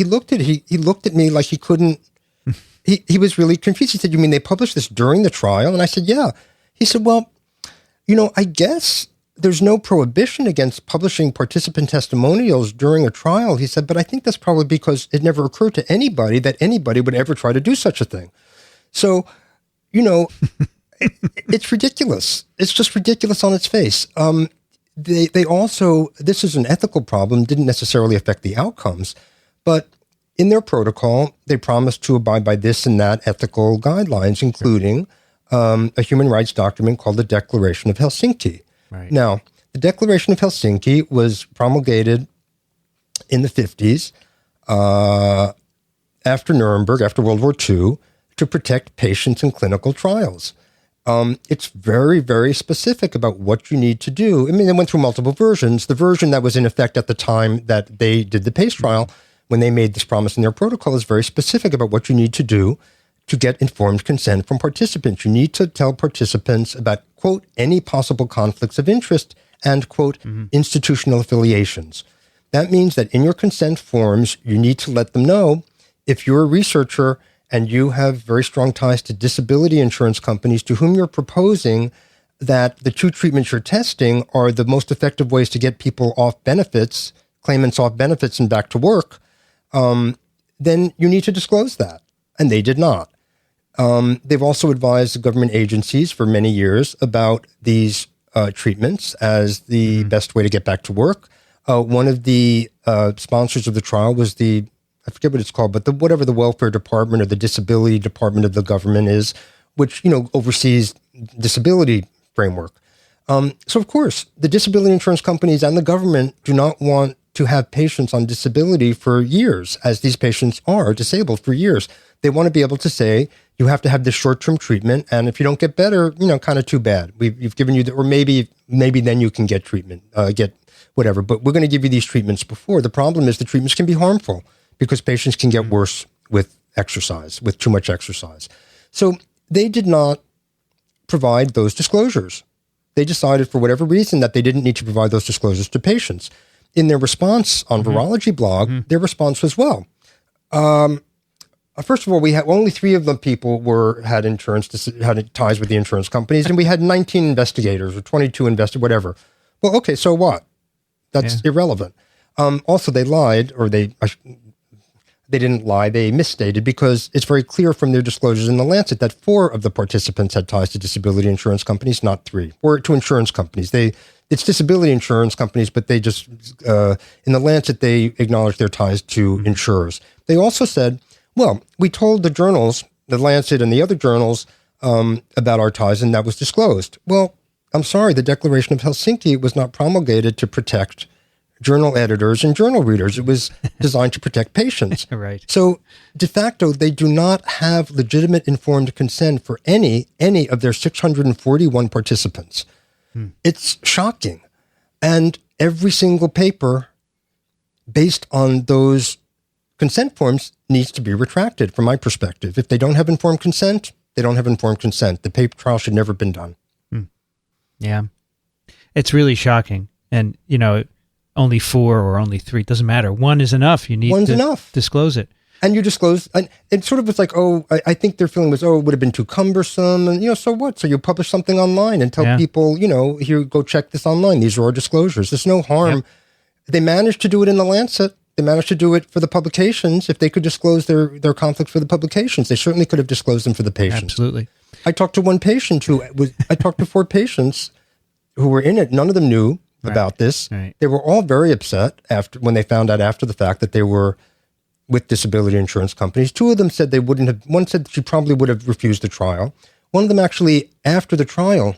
looked at me like he couldn't, he was really confused. He said, you mean they published this during the trial? And I said, yeah. He said, well, I guess there's no prohibition against publishing participant testimonials during a trial. He said, but I think that's probably because it never occurred to anybody that anybody would ever try to do such a thing. So, it's ridiculous. It's just ridiculous on its face. They also, this is an ethical problem, didn't necessarily affect the outcomes, but in their protocol, they promised to abide by this and that ethical guidelines, including a human rights document called the Declaration of Helsinki. Right. Now, the Declaration of Helsinki was promulgated in the 50s after Nuremberg, after World War II, to protect patients in clinical trials. It's very, very specific about what you need to do. I mean, they went through multiple versions. The version that was in effect at the time that they did the PACE trial, when they made this promise in their protocol, is very specific about what you need to do to get informed consent from participants. You need to tell participants about, quote, any possible conflicts of interest and, quote, institutional affiliations. That means that in your consent forms, you need to let them know if you're a researcher and you have very strong ties to disability insurance companies to whom you're proposing that the two treatments you're testing are the most effective ways to get people off benefits, claimants off benefits and back to work, then you need to disclose that. And they did not. They've also advised the government agencies for many years about these treatments as the best way to get back to work. One of the sponsors of the trial was I forget what it's called, but whatever the welfare department or the disability department of the government is, which, oversees disability framework. So, of course, the disability insurance companies and the government do not want to have patients on disability for years, as these patients are disabled for years. They want to be able to say, you have to have this short-term treatment, and if you don't get better, kind of too bad. We've given you, or maybe then you can get treatment, get whatever, but we're going to give you these treatments before. The problem is the treatments can be harmful because patients can get worse with exercise, with too much exercise. So they did not provide those disclosures. They decided for whatever reason that they didn't need to provide those disclosures to patients. In their response on Virology blog, their response was, well, first of all, we had only 3 of the people had ties with the insurance companies, and we had 19 investigators or 22 whatever. Well, okay, so what? That's irrelevant. Also, they lied, or they didn't lie, they misstated, because it's very clear from their disclosures in The Lancet that 4 of the participants had ties to disability insurance companies, not 3, or to insurance companies. It's disability insurance companies, but they just, in The Lancet, they acknowledged their ties to insurers. They also said, well, we told the journals, The Lancet and the other journals, about our ties, and that was disclosed. Well, I'm sorry, the Declaration of Helsinki was not promulgated to protect journal editors and journal readers. It was designed to protect patients. Right. So de facto, they do not have legitimate informed consent for any of their 641 participants. It's shocking. And every single paper based on those consent forms needs to be retracted from my perspective. If they don't have informed consent, they don't have informed consent. The paper trial should never have been done. Yeah. It's really shocking. And, only 4 or only 3, it doesn't matter. 1 is enough. You need to disclose it. And you disclose, and it sort of was like, I think their feeling was, it would have been too cumbersome. And, so what? So you publish something online and tell people, here, go check this online. These are our disclosures. There's no harm. Yep. They managed to do it in The Lancet. They managed to do it for the publications. If they could disclose their conflicts for the publications, they certainly could have disclosed them for the patients. Absolutely. I talked to one patient I talked to 4 patients who were in it. None of them knew about this. Right. They were all very upset when they found out after the fact that they were with disability insurance companies. 2 of them said they wouldn't have. One said she probably would have refused the trial. One of them actually, after the trial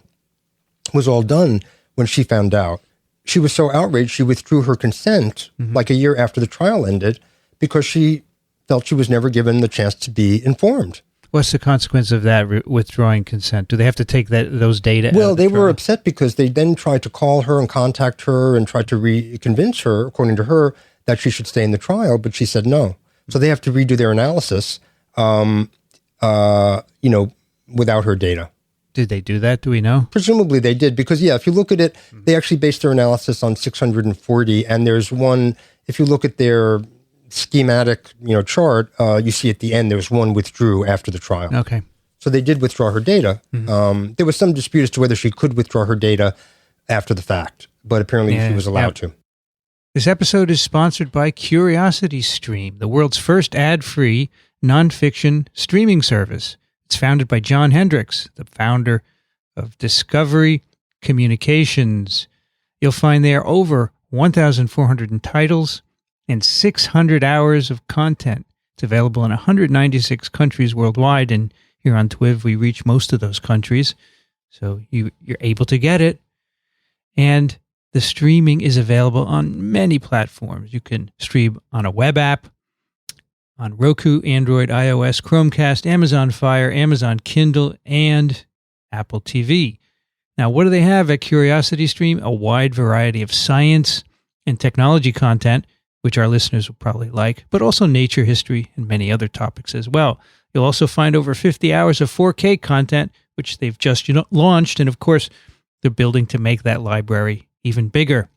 was all done, when she found out, she was so outraged she withdrew her consent like a year after the trial ended because she felt she was never given the chance to be informed. What's the consequence of that, withdrawing consent? Do they have to take those data? Well, they were upset because they then tried to call her and contact her and tried to convince her, according to her, that she should stay in the trial, but she said no. So they have to redo their analysis, without her data. Did they do that? Do we know? Presumably they did, because, if you look at it, they actually based their analysis on 640, and there's one, if you look at their schematic, chart, you see at the end there's one withdrew after the trial. Okay. So they did withdraw her data. There was some dispute as to whether she could withdraw her data after the fact, but apparently she was allowed to. This episode is sponsored by CuriosityStream, the world's first ad-free nonfiction streaming service. It's founded by John Hendricks, the founder of Discovery Communications. You'll find there over 1,400 titles and 600 hours of content. It's available in 196 countries worldwide, and here on TWiV, we reach most of those countries, so you're able to get it. And the streaming is available on many platforms. You can stream on a web app, on Roku, Android, iOS, Chromecast, Amazon Fire, Amazon Kindle, and Apple TV. Now, what do they have at CuriosityStream? A wide variety of science and technology content, which our listeners will probably like, but also nature, history, and many other topics as well. You'll also find over 50 hours of 4K content, which they've just launched, and of course, they're building to make that library even bigger.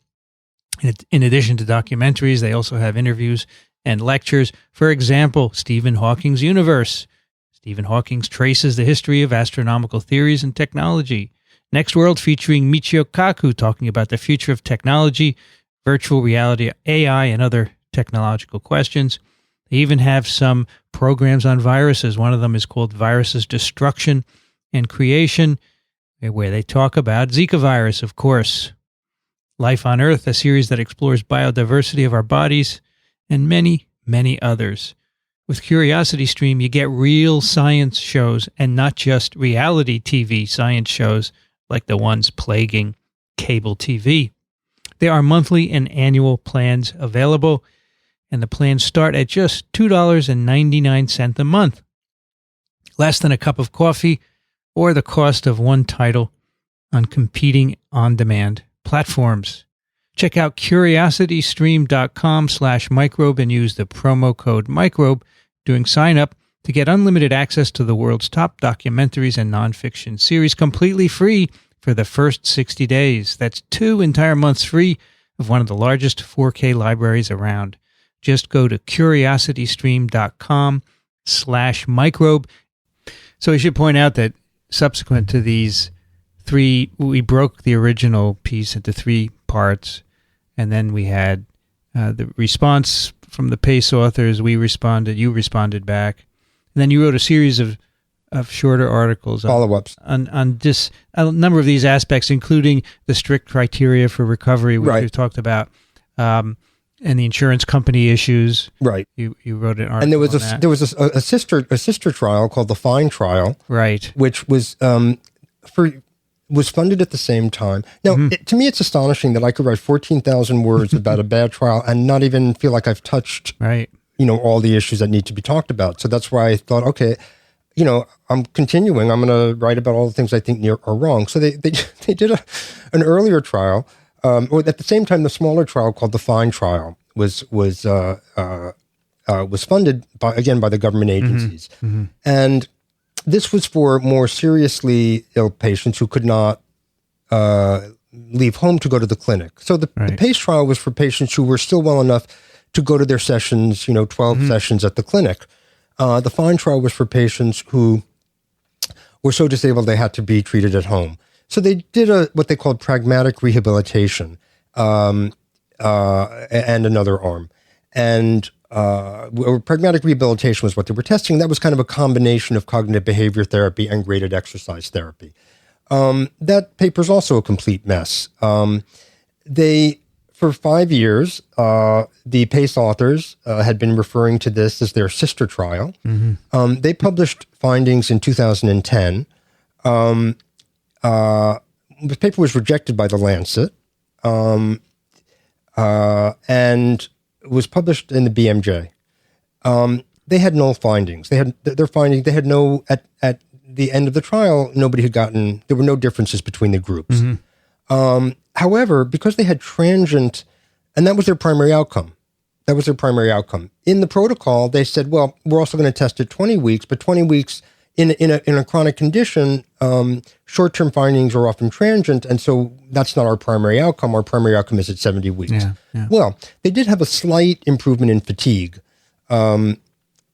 In addition to documentaries, they also have interviews and lectures. For example, Stephen Hawking's Universe. Stephen Hawking traces the history of astronomical theories and technology. Next World featuring Michio Kaku talking about the future of technology, virtual reality, AI, and other technological questions. They even have some programs on viruses. One of them is called Viruses Destruction and Creation, where they talk about Zika virus, of course. Life on Earth, a series that explores biodiversity of our bodies, and many, many others. With CuriosityStream, you get real science shows and not just reality TV science shows like the ones plaguing cable TV. There are monthly and annual plans available, and the plans start at just $2.99 a month. Less than a cup of coffee or the cost of one title on competing on-demand platforms. Check out curiositystream.com/microbe and use the promo code microbe during sign up to get unlimited access to the world's top documentaries and nonfiction series completely free for the first 60 days. That's 2 entire months free of one of the largest 4K libraries around. Just go to curiositystream.com/microbe. So I should point out that subsequent to these 3, we broke the original piece into 3 parts, and then we had the response from the PACE authors. We responded, you responded back, and then you wrote a series of shorter articles, follow-ups on a number of these aspects, including the strict criteria for recovery, which we've talked about, and the insurance company issues. Right. You wrote an article, and there was a sister trial called the Fine Trial, right, which was was funded at the same time. Now, to me, it's astonishing that I could write 14,000 words about a bad trial and not even feel like I've touched, all the issues that need to be talked about. So that's why I thought, okay, I'm continuing. I'm going to write about all the things I think are wrong. So they did an earlier trial, or at the same time, the smaller trial called the Fine Trial was funded by the government agencies, and this was for more seriously ill patients who could not leave home to go to the clinic. So the PACE trial was for patients who were still well enough to go to their sessions, 12 sessions at the clinic. The Fine Trial was for patients who were so disabled they had to be treated at home. So they did what they called pragmatic rehabilitation and another arm. And pragmatic rehabilitation was what they were testing. That was kind of a combination of cognitive behavior therapy and graded exercise therapy. That paper's also a complete mess. For 5 years, the PACE authors had been referring to this as their sister trial. They published findings in 2010. The paper was rejected by The Lancet and was published in the BMJ. They had no findings. They had no, at the end of the trial, there were no differences between the groups. However, because they had transient, and that was their primary outcome. In the protocol, they said, well, we're also going to test it 20 weeks, but 20 weeks in a chronic condition, short-term findings are often transient, and so that's not our primary outcome. Our primary outcome is at 70 weeks. Well, they did have a slight improvement in fatigue at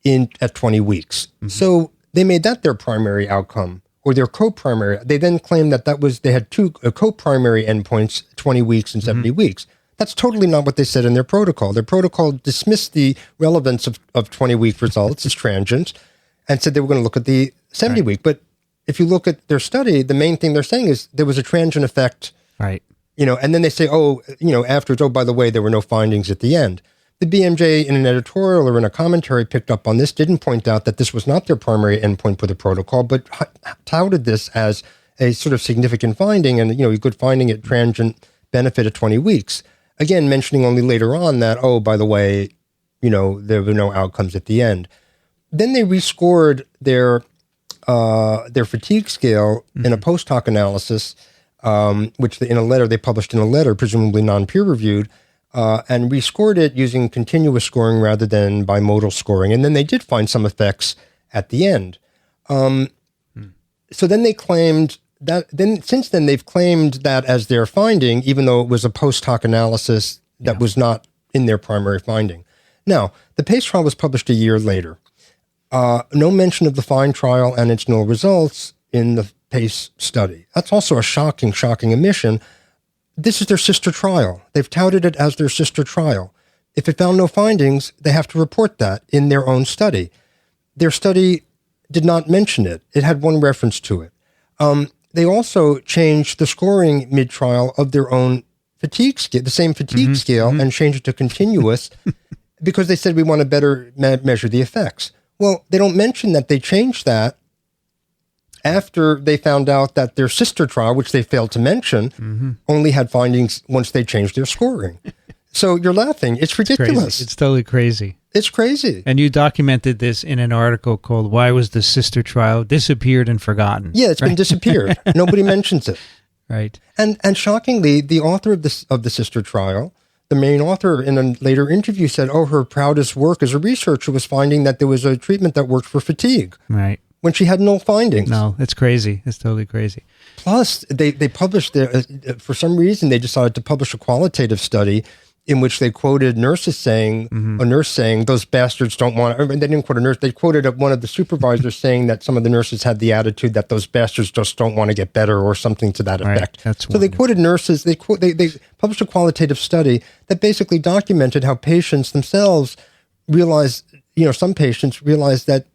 20 weeks. So they made that their primary outcome or their co-primary. They then claimed that they had two co-primary endpoints, 20 weeks and 70 weeks. That's totally not what they said in their protocol. Their protocol dismissed the relevance of 20-week results as transient and said they were going to look at the 70-week. But if you look at their study, the main thing they're saying is there was a transient effect. Right. And then they say, afterwards, by the way, there were no findings at the end. The BMJ in an editorial or in a commentary picked up on this, didn't point out that this was not their primary endpoint for the protocol, but touted this as a sort of significant finding and, a good finding at transient benefit at 20 weeks. Again, mentioning only later on that, by the way, there were no outcomes at the end. Then they rescored their fatigue scale in a post hoc analysis, which they published in a letter, presumably non-peer-reviewed, and rescored it using continuous scoring rather than bimodal scoring. And then they did find some effects at the end. So then they claimed since then they've claimed that as their finding, even though it was a post hoc analysis that was not in their primary finding. Now, the PACE trial was published a year later. No mention of the FIND trial and its null results in the PACE study. That's also a shocking omission. This is their sister trial. They've touted it as their sister trial. If it found no findings, they have to report that in their own study. Their study did not mention it. It had one reference to it. They also changed the scoring mid-trial of their own fatigue scale, the same fatigue scale, and changed it to continuous because they said we want to better measure the effects. Well, they don't mention that they changed that after they found out that their sister trial, which they failed to mention, only had findings once they changed their scoring. So you're laughing. It's ridiculous. It's totally crazy. It's crazy. And you documented this in an article called Why Was the Sister Trial Disappeared and Forgotten? Yeah, it's been disappeared. Nobody mentions it. Right. And shockingly, the author of the sister trial, the main author in a later interview said, her proudest work as a researcher was finding that there was a treatment that worked for fatigue. Right. When she had no findings. No, it's crazy. It's totally crazy. Plus, they published, for some reason, they decided to publish a qualitative study in which they quoted nurses saying, a nurse saying, those bastards don't want to, they didn't quote a nurse, they quoted one of the supervisors saying that some of the nurses had the attitude that those bastards just don't want to get better or something to that effect. Right, so they quoted nurses, they published a qualitative study that basically documented how patients themselves realized, some patients realized that,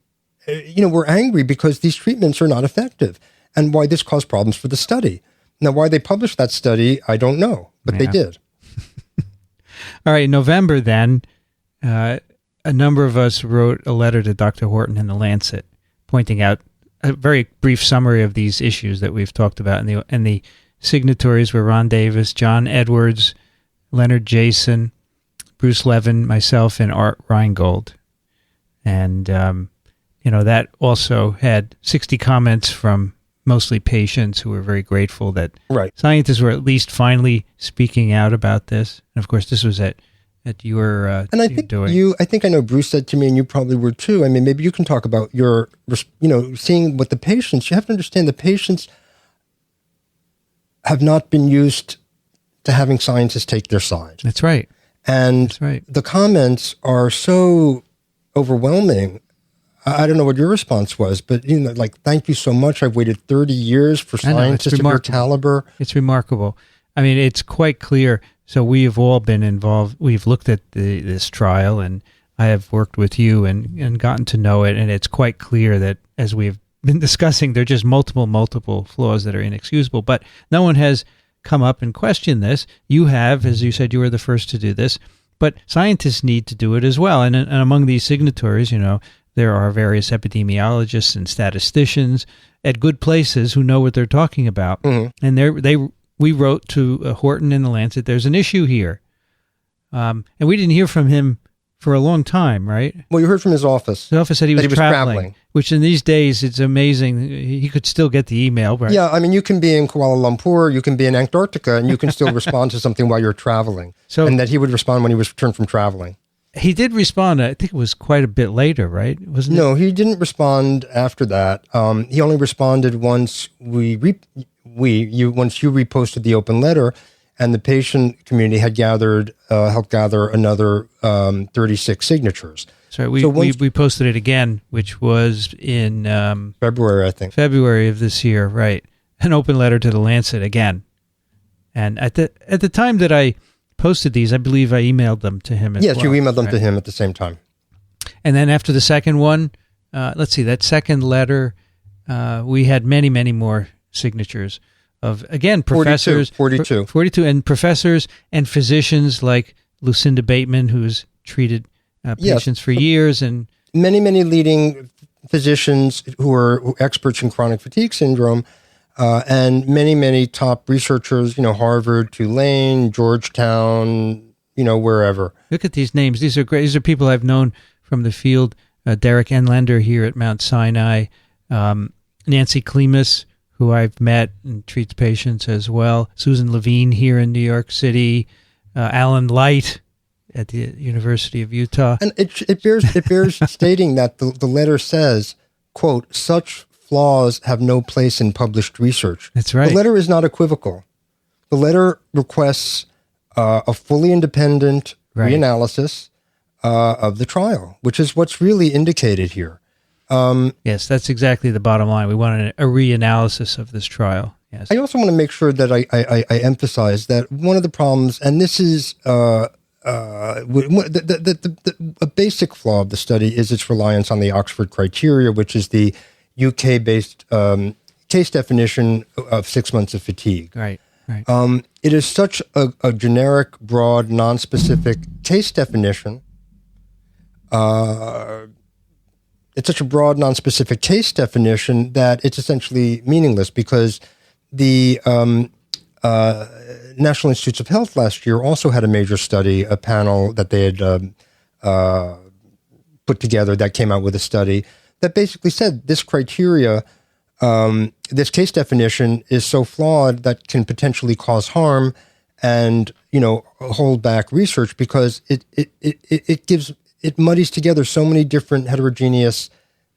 we're angry because these treatments are not effective and why this caused problems for the study. Now, why they published that study, I don't know, but they did. All right, in November then, a number of us wrote a letter to Dr. Horton in the Lancet, pointing out a very brief summary of these issues that we've talked about. And the signatories were Ron Davis, John Edwards, Leonard Jason, Bruce Levin, myself, and Art Reingold. And, that also had 60 comments from mostly patients who were very grateful that scientists were at least finally speaking out about this. And of course, this was at your and I think I think I know Bruce said to me, and you probably were too. I mean, maybe you can talk about your, seeing what the patients. You have to understand the patients have not been used to having scientists take their side. That's right. And the comments are so overwhelming. I don't know what your response was, but, thank you so much. I've waited 30 years for scientists of your caliber. It's remarkable. I mean, it's quite clear. So we have all been involved. We've looked at this trial, and I have worked with you and gotten to know it. And it's quite clear that, as we've been discussing, there are just multiple flaws that are inexcusable. But no one has come up and questioned this. You have, as you said, you were the first to do this. But scientists need to do it as well. And among these signatories, there are various epidemiologists and statisticians at good places who know what they're talking about. Mm-hmm. And we wrote to Horton in the Lancet, there's an issue here. And we didn't hear from him for a long time, right? Well, you heard from his office. The office said he was traveling, which in these days, it's amazing. He could still get the email, right? Yeah, I mean, you can be in Kuala Lumpur, you can be in Antarctica, and you can still respond to something while you're traveling. And that he would respond when he was returned from traveling. He did respond. I think it was quite a bit later, right? Wasn't it? No, he didn't respond after that. He only responded once once you reposted the open letter, and the patient community had helped gather another 36 signatures. Sorry, we posted it again, which was in February, I think. February of this year, right? An open letter to the Lancet again. And at the time that I posted these, I believe I emailed them to him. Yes, you emailed them to him at the same time. And then after the second one, let's see, that second letter, we had many, many more signatures of, again, professors. 42. 42, and professors and physicians like Lucinda Bateman, who's treated patients for years. And many, many leading physicians who are experts in chronic fatigue syndrome, and many, many top researchers, Harvard, Tulane, Georgetown, wherever. Look at these names. These are great. These are people I've known from the field. Derek Enlander here at Mount Sinai. Nancy Klimas, who I've met and treats patients as well. Susan Levine here in New York City. Alan Light at the University of Utah. And it bears stating that the letter says, quote, such flaws have no place in published research. That's right. The letter is not equivocal. The letter requests a fully independent reanalysis of the trial, which is what's really indicated here. Yes, that's exactly the bottom line. We want a reanalysis of this trial. Yes. I also want to make sure that I emphasize that one of the problems, and this is a basic flaw of the study, is its reliance on the Oxford criteria, which is the UK-based case definition of 6 months of fatigue. Right. It is such a generic, broad, non-specific case definition. It's such a broad, non-specific case definition that it's essentially meaningless, because the National Institutes of Health last year also had a major study, a panel that they had put together that came out with a study that basically said this criteria, this case definition is so flawed that can potentially cause harm and, hold back research, because it muddies together so many different heterogeneous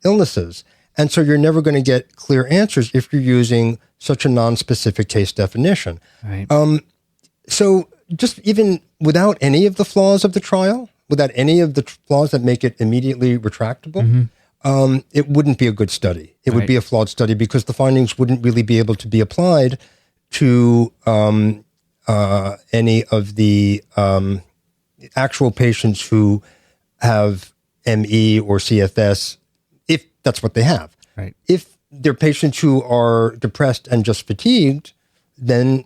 illnesses. And so you're never going to get clear answers if you're using such a non-specific case definition. Right. So just even without any of the flaws of the trial, without any of the flaws that make it immediately retractable, it wouldn't be a good study. It would be a flawed study, because the findings wouldn't really be able to be applied to any of the actual patients who have ME or CFS, if that's what they have. Right. If they're patients who are depressed and just fatigued, then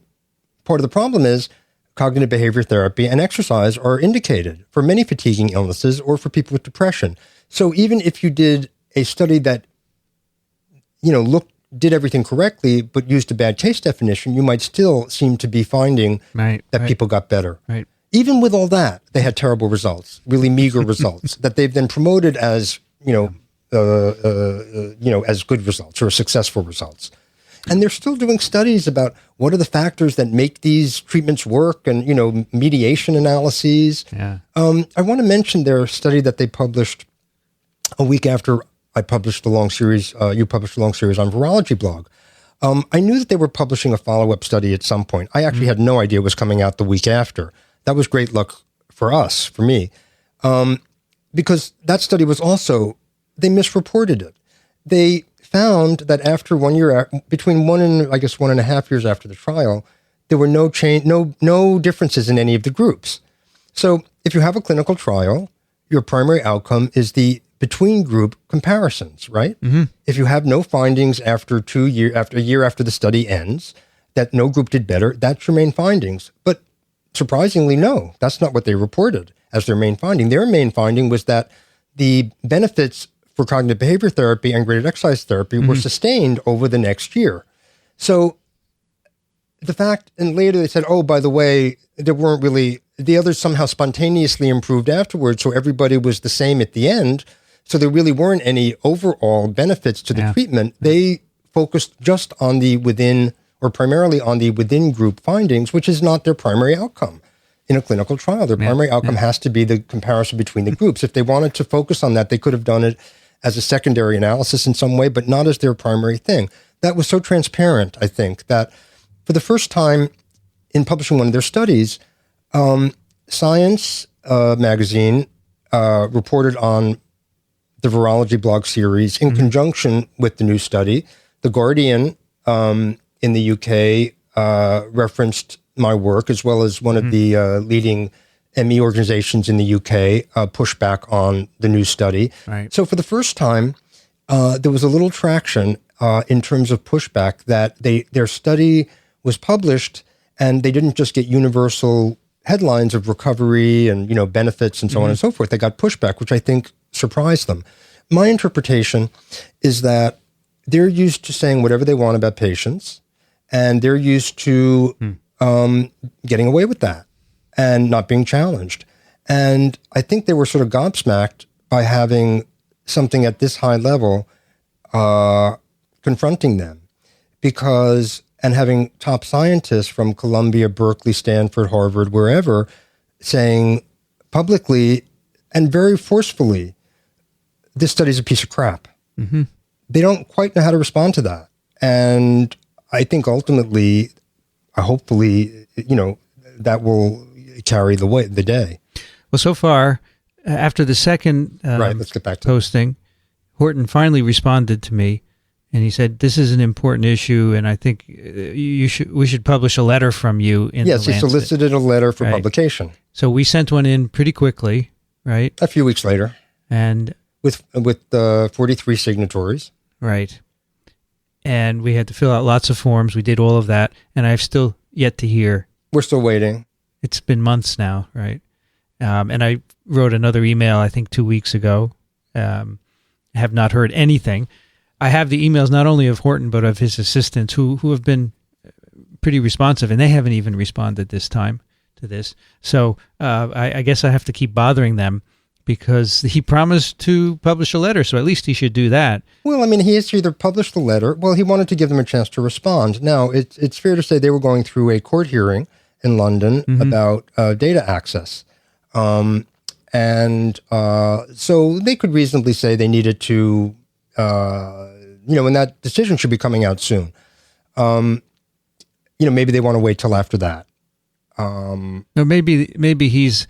part of the problem is cognitive behavior therapy and exercise are indicated for many fatiguing illnesses or for people with depression. So even if you did a study that, did everything correctly, but used a bad case definition, you might still seem to be finding that people got better. Right. Even with all that, they had terrible results, really meager results that they've then promoted as, as good results or successful results. And they're still doing studies about what are the factors that make these treatments work, and, mediation analyses. Yeah. I want to mention their study that they published a week after I published the long series, you published the long series on Virology blog. I knew that they were publishing a follow-up study at some point. I actually had no idea it was coming out the week after. That was great luck for us, for me, because that study was also, they misreported it. They found that after 1 year, between 1 and 1.5 years after the trial, there were no differences in any of the groups. So if you have a clinical trial, your primary outcome is the between group comparisons, right? Mm-hmm. If you have no findings after a year after the study ends, that no group did better, that's your main findings. But surprisingly, no, that's not what they reported as their main finding. Their main finding was that the benefits for cognitive behavior therapy and graded exercise therapy were sustained over the next year. So the fact, and later they said, oh, by the way, there weren't really, the others somehow spontaneously improved afterwards, so everybody was the same at the end. So there really weren't any overall benefits to the treatment. They focused just on the within, or primarily on the within group findings, which is not their primary outcome in a clinical trial. Their primary outcome has to be the comparison between the groups. If they wanted to focus on that, they could have done it as a secondary analysis in some way, but not as their primary thing. That was so transparent, I think, that for the first time in publishing one of their studies, Science magazine reported on the virology blog series in conjunction with the new study. The Guardian in the UK referenced my work, as well as one of the leading ME organizations in the UK pushed back on the new study. Right. So for the first time, there was a little traction in terms of pushback that their study was published, and they didn't just get universal headlines of recovery and benefits and so on and so forth. They got pushback, which I think surprised them. My interpretation is that they're used to saying whatever they want about patients, and they're used to getting away with that and not being challenged. And I think they were sort of gobsmacked by having something at this high level confronting them, and having top scientists from Columbia, Berkeley, Stanford, Harvard, wherever, saying publicly and very forcefully, this study's a piece of crap. Mm-hmm. They don't quite know how to respond to that. And I think ultimately, hopefully, that will carry the day. Well, so far, after the second let's get back to posting, Horton finally responded to me, and he said, "This is an important issue, and I think we should publish a letter from you in the Lancet." Yes, he solicited a letter for publication. So we sent one in pretty quickly, right? A few weeks later, and with 43 signatories, right? And we had to fill out lots of forms. We did all of that, and I've still yet to hear. We're still waiting. It's been months now, right? And I wrote another email, I think 2 weeks ago. Have not heard anything. I have the emails not only of Horton, but of his assistants who have been pretty responsive, and they haven't even responded this time to this. So I guess I have to keep bothering them because he promised to publish a letter, so at least he should do that. Well, I mean, he has to either publish the letter. Well, he wanted to give them a chance to respond. Now, it's fair to say they were going through a court hearing in London about data access. So they could reasonably say they needed to, and that decision should be coming out soon. Maybe they want to wait till after that. Or maybe he's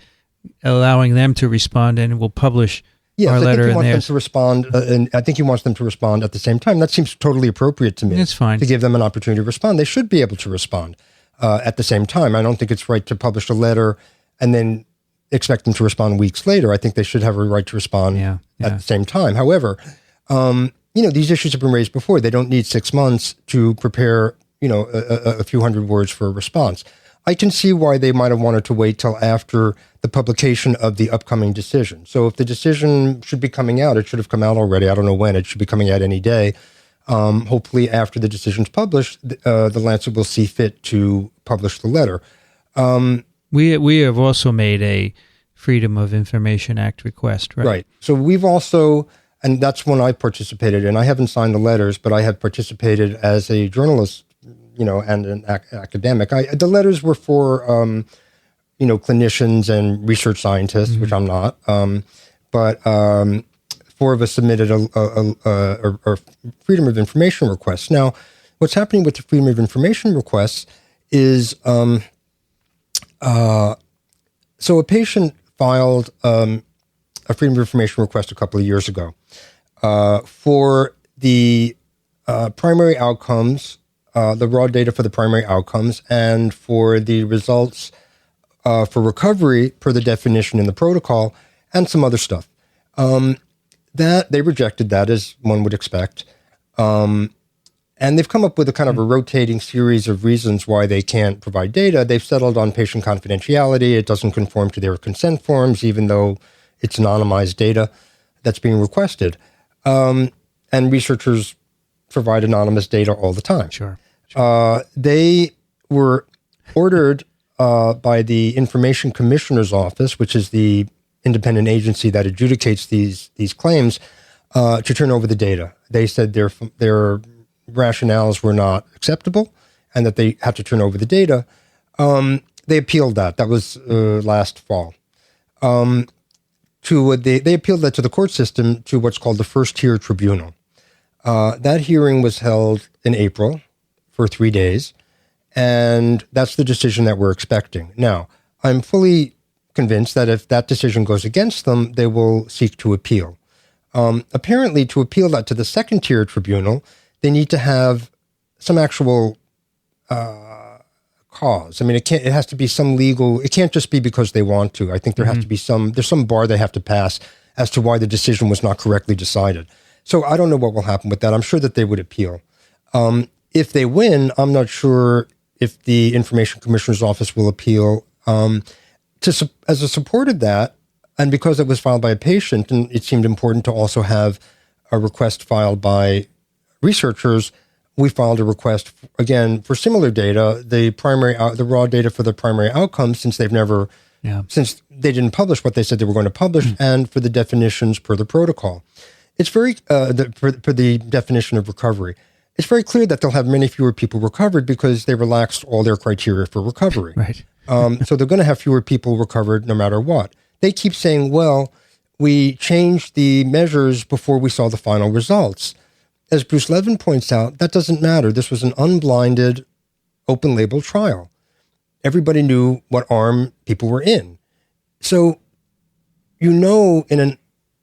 allowing them to respond and will publish our letter. I think he wants them to respond, and I think he wants them to respond at the same time. That seems totally appropriate to me. It's fine. To give them an opportunity to respond. They should be able to respond at the same time. I don't think it's right to publish a letter and then expect them to respond weeks later. I think they should have a right to respond at the same time. However, these issues have been raised before. They don't need 6 months to prepare, a few hundred words for a response. I can see why they might have wanted to wait till after the publication of the upcoming decision. So if the decision should be coming out, it should have come out already. I don't know when. It should be coming out any day. Hopefully after the decision's published, the Lancet will see fit to publish the letter. We have also made a Freedom of Information Act request, right? Right. So we've also, and that's one I participated in. I haven't signed the letters, but I have participated as a journalist, and an academic. The letters were for, clinicians and research scientists, which I'm not. But 4 of us submitted a Freedom of Information request. Now, what's happening with the Freedom of Information requests is, so a patient filed a Freedom of Information request a couple of years ago for the primary outcomes, the raw data for the primary outcomes, and for the results for recovery per the definition in the protocol, and some other stuff. That they rejected that, as one would expect. And they've come up with a kind of a rotating series of reasons why they can't provide data. They've settled on patient confidentiality. It doesn't conform to their consent forms, even though it's anonymized data that's being requested. And researchers provide anonymous data all the time. Sure. They were ordered by the Information Commissioner's Office, which is the independent agency that adjudicates these claims, to turn over the data. They said their rationales were not acceptable and that they had to turn over the data. They appealed that. That was last fall. They appealed that to the court system, to what's called the First Tier Tribunal. That hearing was held in April for 3 days, and that's the decision that we're expecting. Now, I'm fully convinced that if that decision goes against them, they will seek to appeal. Apparently, to appeal that to the second-tier tribunal, they need to have some actual cause. I mean, it has to be some legal. It can't just be because they want to. I think there has to be there's some bar they have to pass as to why the decision was not correctly decided. So I don't know what will happen with that. I'm sure that they would appeal. If they win, I'm not sure if the Information Commissioner's Office will appeal. As a support of that, and because it was filed by a patient, and it seemed important to also have a request filed by researchers, we filed a request, again, for similar data, the raw data for the primary outcomes, since they didn't publish what they said they were going to publish, and for the definitions per the protocol. It's very, for the definition of recovery. It's very clear that they'll have many fewer people recovered because they relaxed all their criteria for recovery. Right. So they're going to have fewer people recovered no matter what. They keep saying, well, we changed the measures before we saw the final results. As Bruce Levin points out, that doesn't matter. This was an unblinded, open-label trial. Everybody knew what arm people were in. So in an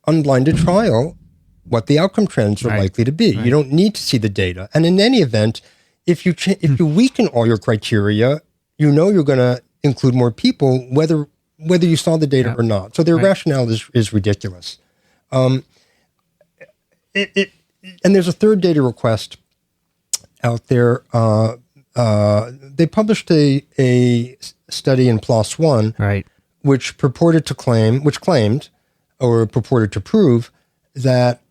unblinded trial what the outcome trends are likely to be. Right. You don't need to see the data. And in any event, if you weaken all your criteria, you're going to include more people, whether you saw the data or not. So their rationale is ridiculous. And there's a third data request out there. They published a study in PLOS One, which purported to claimed or purported to prove that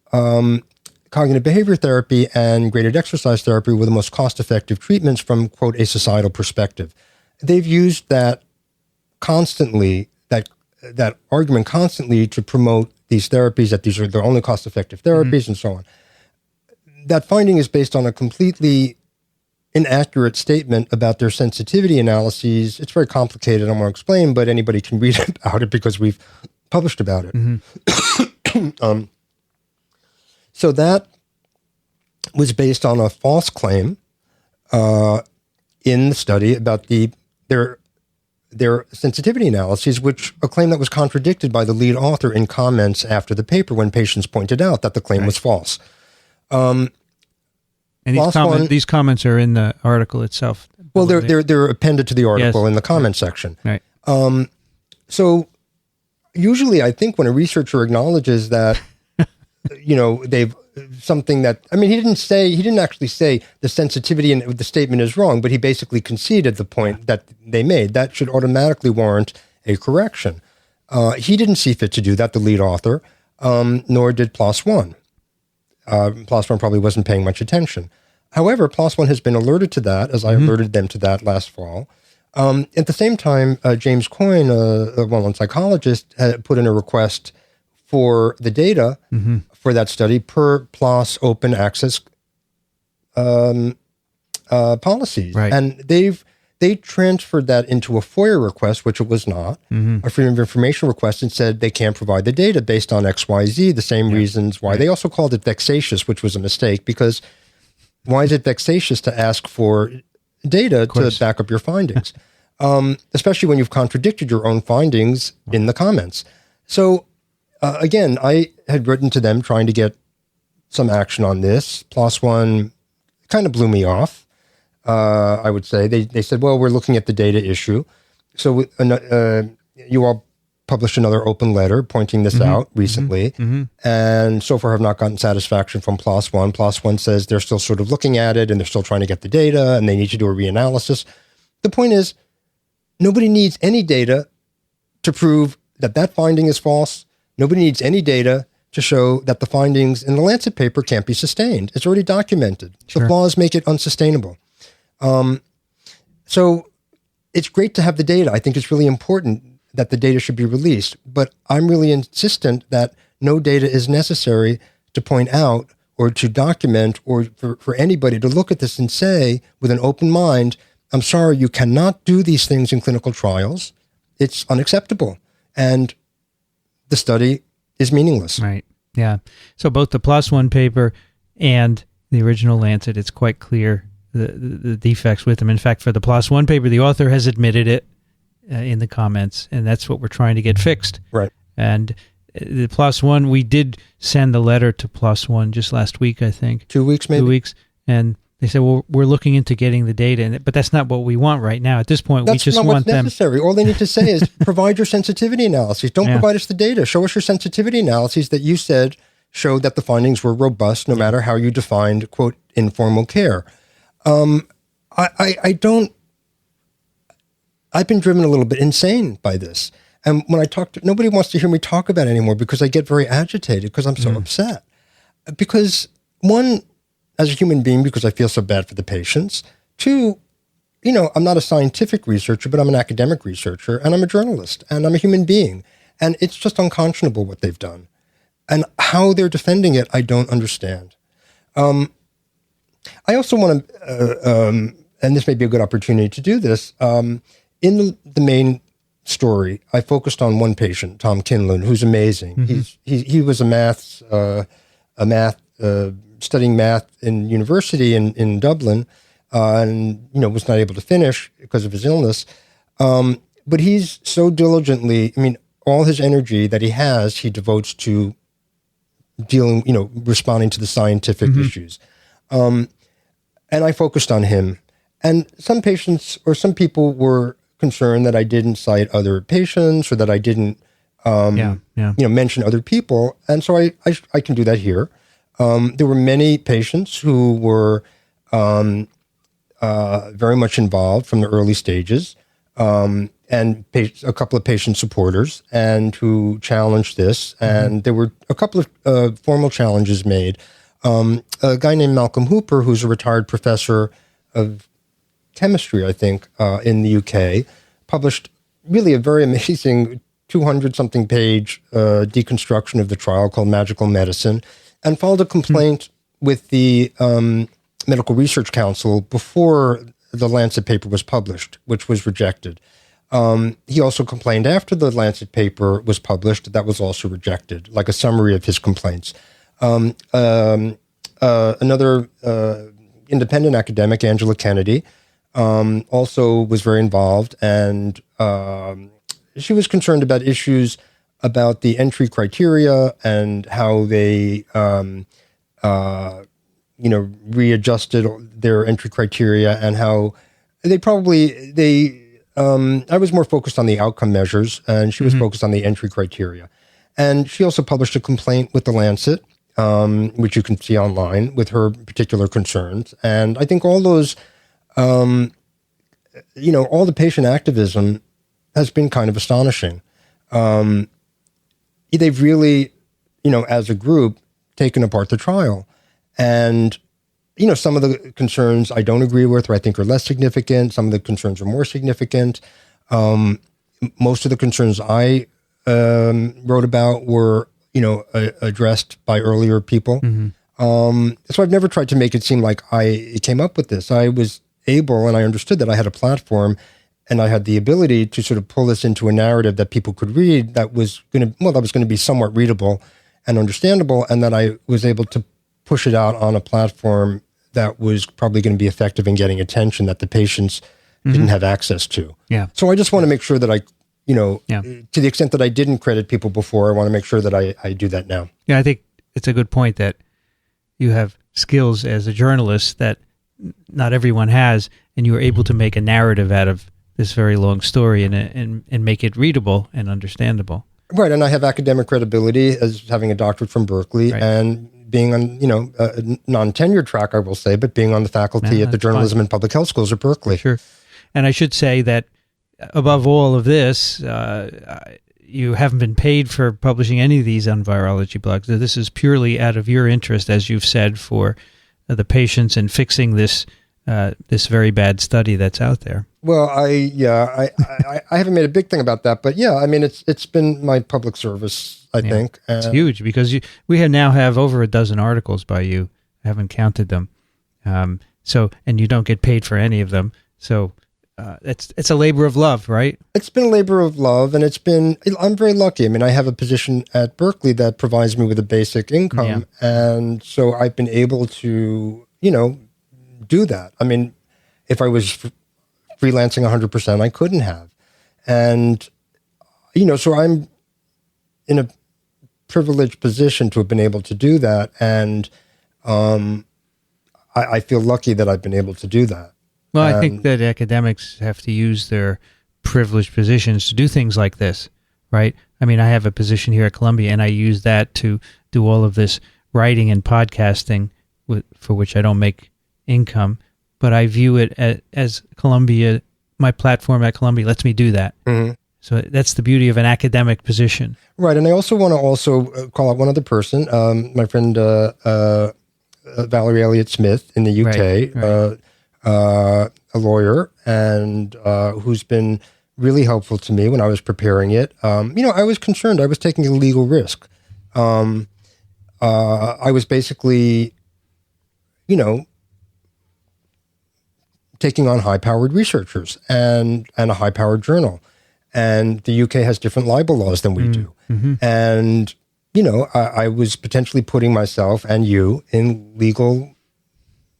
cognitive behavior therapy and graded exercise therapy were the most cost-effective treatments from, quote, a societal perspective. They've used that constantly, that argument constantly to promote these therapies, that these are the only cost-effective therapies and so on. That finding is based on a completely inaccurate statement about their sensitivity analyses. It's very complicated, I don't want to explain, but anybody can read about it because we've published about it. So that was based on a false claim in the study about their sensitivity analyses, which a claim that was contradicted by the lead author in comments after the paper when patients pointed out that the claim was false. And these comments are in the article itself. Well, they're appended to the article in the comment section. Right. So usually, I think when a researcher acknowledges that, they've something that, he didn't actually say the sensitivity in the statement is wrong, but he basically conceded the point that they made. That should automatically warrant a correction. He didn't see fit to do that, the lead author, nor did PLOS One. PLOS One probably wasn't paying much attention. However, PLOS One has been alerted to that, as I alerted them to that last fall. At the same time, James Coyne, a well-known psychologist, had put in a request for the data for that study per PLOS open access policies. Right. And they transferred that into a FOIA request, which it was not, a Freedom of Information request, and said they can't provide the data based on XYZ, the same reasons why. Right. They also called it vexatious, which was a mistake, because why is it vexatious to ask for data to back up your findings? Especially when you've contradicted your own findings in the comments. So, again, I had written to them trying to get some action on this. PLOS One kind of blew me off, I would say. They said, well, we're looking at the data issue. So you all published another open letter pointing this out recently, and so far have not gotten satisfaction from PLOS One. PLOS One says they're still sort of looking at it, and they're still trying to get the data, and they need to do a reanalysis. The point is, nobody needs any data to prove that finding is false. Nobody needs any data to show that the findings in the Lancet paper can't be sustained. It's already documented. Sure. The flaws make it unsustainable. So it's great to have the data. I think it's really important that the data should be released, but I'm really insistent that no data is necessary to point out or to document or for anybody to look at this and say with an open mind, I'm sorry, you cannot do these things in clinical trials. It's unacceptable. And the study is meaningless. Right. Yeah. So both the PLOS One paper and the original Lancet, it's quite clear the defects with them. In fact, for the PLOS One paper, the author has admitted it in the comments, and that's what we're trying to get fixed. Right. And the PLOS One, we did send the letter to PLOS One just last week, I think. 2 weeks, maybe? 2 weeks. And they said, well, we're looking into getting the data, but that's not what we want right now. At this point, we just want them. That's not what's necessary. All they need to say is provide your sensitivity analyses. Don't provide us the data. Show us your sensitivity analyses that you said showed that the findings were robust, no matter how you defined, quote, informal care. I've been driven a little bit insane by this. And when I talk to, nobody wants to hear me talk about it anymore because I get very agitated because I'm so upset. Because one, as a human being, because I feel so bad for the patients. Two, I'm not a scientific researcher, but I'm an academic researcher, and I'm a journalist, and I'm a human being. And it's just unconscionable what they've done. And how they're defending it, I don't understand. I also want to, and this may be a good opportunity to do this, in the main story, I focused on one patient, Tom Kinlan, who's amazing. Mm-hmm. He was studying math in university in Dublin, and was not able to finish because of his illness. But he's so diligently, all his energy that he has, he devotes to dealing, responding to the scientific issues. And I focused on him. And some patients or some people were concerned that I didn't cite other patients or that I didn't, mention other people. And so I can do that here. There were many patients who were very much involved from the early stages, and a couple of patient supporters, and who challenged this. And there were a couple of formal challenges made. A guy named Malcolm Hooper, who's a retired professor of chemistry, I think, in the UK, published really a very amazing 200-something page deconstruction of the trial called Magical Medicine, and filed a complaint with the Medical Research Council before the Lancet paper was published, which was rejected. He also complained after the Lancet paper was published. That was also rejected, like a summary of his complaints. Another independent academic, Angela Kennedy, also was very involved, and she was concerned about issues about the entry criteria and how they, readjusted their entry criteria, and how I was more focused on the outcome measures, and she was focused on the entry criteria. And she also published a complaint with the Lancet, which you can see online, with her particular concerns. And I think all those, all the patient activism has been kind of astonishing. They've really, as a group, taken apart the trial. And, some of the concerns I don't agree with, or I think are less significant. Some of the concerns are more significant. Most of the concerns I wrote about were, addressed by earlier people. So I've never tried to make it seem like I came up with this. I was able, and I understood that I had a platform, and I had the ability to sort of pull this into a narrative that people could read that was going to be somewhat readable and understandable, and that I was able to push it out on a platform that was probably going to be effective in getting attention that the patients didn't have access to. Yeah. So I just want to make sure that I, to the extent that I didn't credit people before, I want to make sure that I do that now. Yeah, I think it's a good point that you have skills as a journalist that not everyone has, and you were able to make a narrative out of this very long story and make it readable and understandable. Right, and I have academic credibility as having a doctorate from Berkeley, and being on, a non-tenured track, I will say, but being on the faculty at the Journalism and Public Health Schools at Berkeley. Sure. And I should say that above all of this, you haven't been paid for publishing any of these on virology blogs. This is purely out of your interest, as you've said, for the patients and fixing this very bad study that's out there. Well, I haven't made a big thing about that, but it's been my public service, I think. It's huge because we now have over a dozen articles by you. I haven't counted them. And you don't get paid for any of them. So it's a labor of love, right? It's been a labor of love, and I'm very lucky. I have a position at Berkeley that provides me with a basic income. And so I've been able to, do that. If I was freelancing 100%, I couldn't have. And, so I'm in a privileged position to have been able to do that. And I feel lucky that I've been able to do that. Well, I think that academics have to use their privileged positions to do things like this, right? I mean, I have a position here at Columbia, and I use that to do all of this writing and podcasting, for which I don't make income, but I view it as Columbia, my platform at Columbia lets me do that. Mm-hmm. So that's the beauty of an academic position. Right, and I also want to call out one other person, my friend Valerie Elliott Smith in the UK, right. A lawyer, and who's been really helpful to me when I was preparing it. I was concerned. I was taking a legal risk. I was basically, taking on high-powered researchers and a high-powered journal. And the UK has different libel laws than we do. Mm-hmm. And, I was potentially putting myself and you in legal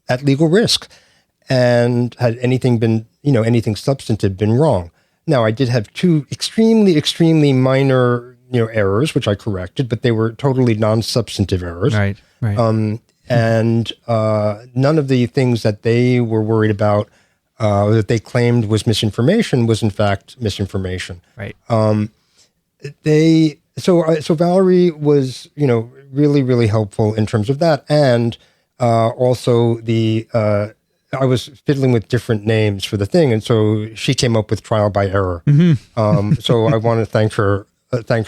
risk. And had anything been, anything substantive been wrong. Now, I did have two extremely, extremely minor, errors, which I corrected, but they were totally non-substantive errors. Right. And none of the things that they were worried about, that they claimed was misinformation, was in fact misinformation. Right. So Valerie was, really, really helpful in terms of that, and also I was fiddling with different names for the thing, and so she came up with trial by error. Mm-hmm. So I want to thank her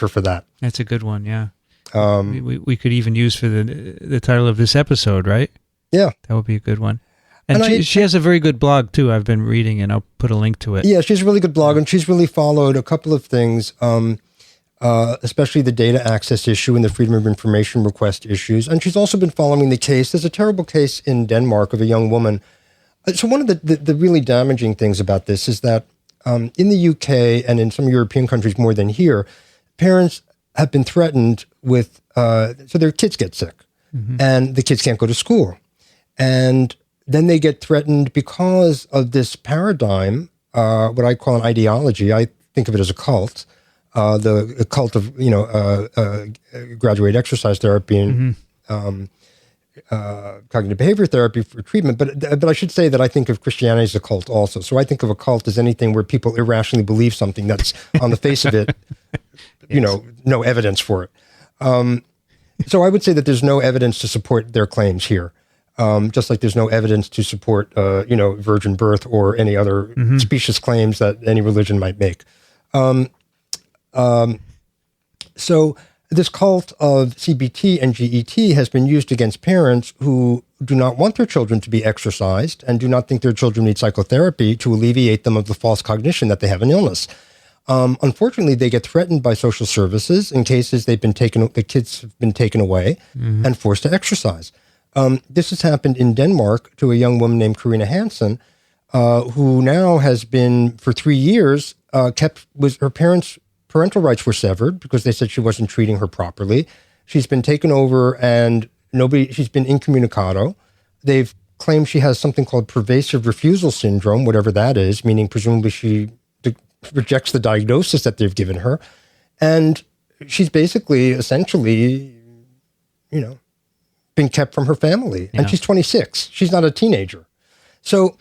for that. That's a good one, yeah. We could even use for the title of this episode, right? Yeah. That would be a good one. And she has a very good blog, too, I've been reading, and I'll put a link to it. Yeah, she has a really good blog, and she's really followed a couple of things, especially the data access issue and the freedom of information request issues. And she's also been following the case. There's a terrible case in Denmark of a young woman. So one of the really damaging things about this is that in the UK and in some European countries more than here, parents have been threatened with, so their kids get sick, mm-hmm. and the kids can't go to school. And then they get threatened because of this paradigm, what I call an ideology. I think of it as a cult, the cult of, graduate exercise therapy and mm-hmm. Cognitive behavior therapy for treatment. But I should say that I think of Christianity as a cult also. So I think of a cult as anything where people irrationally believe something that's on the face of it, yes. No evidence for it. So I would say that there's no evidence to support their claims here. Just like there's no evidence to support, virgin birth or any other mm-hmm. specious claims that any religion might make. So this cult of CBT and GET has been used against parents who do not want their children to be exercised and do not think their children need psychotherapy to alleviate them of the false cognition that they have an illness. Unfortunately, they get threatened by social services in cases the kids have been taken away mm-hmm. and forced to exercise. This has happened in Denmark to a young woman named Karina Hansen, who now has been for 3 years her parental rights were severed because they said she wasn't treating her properly. She's been taken over and she's been incommunicado. They've claimed she has something called pervasive refusal syndrome, whatever that is, meaning presumably she rejects the diagnosis that they've given her. And she's basically, essentially, been kept from her family. Yeah. And she's 26. She's not a teenager. So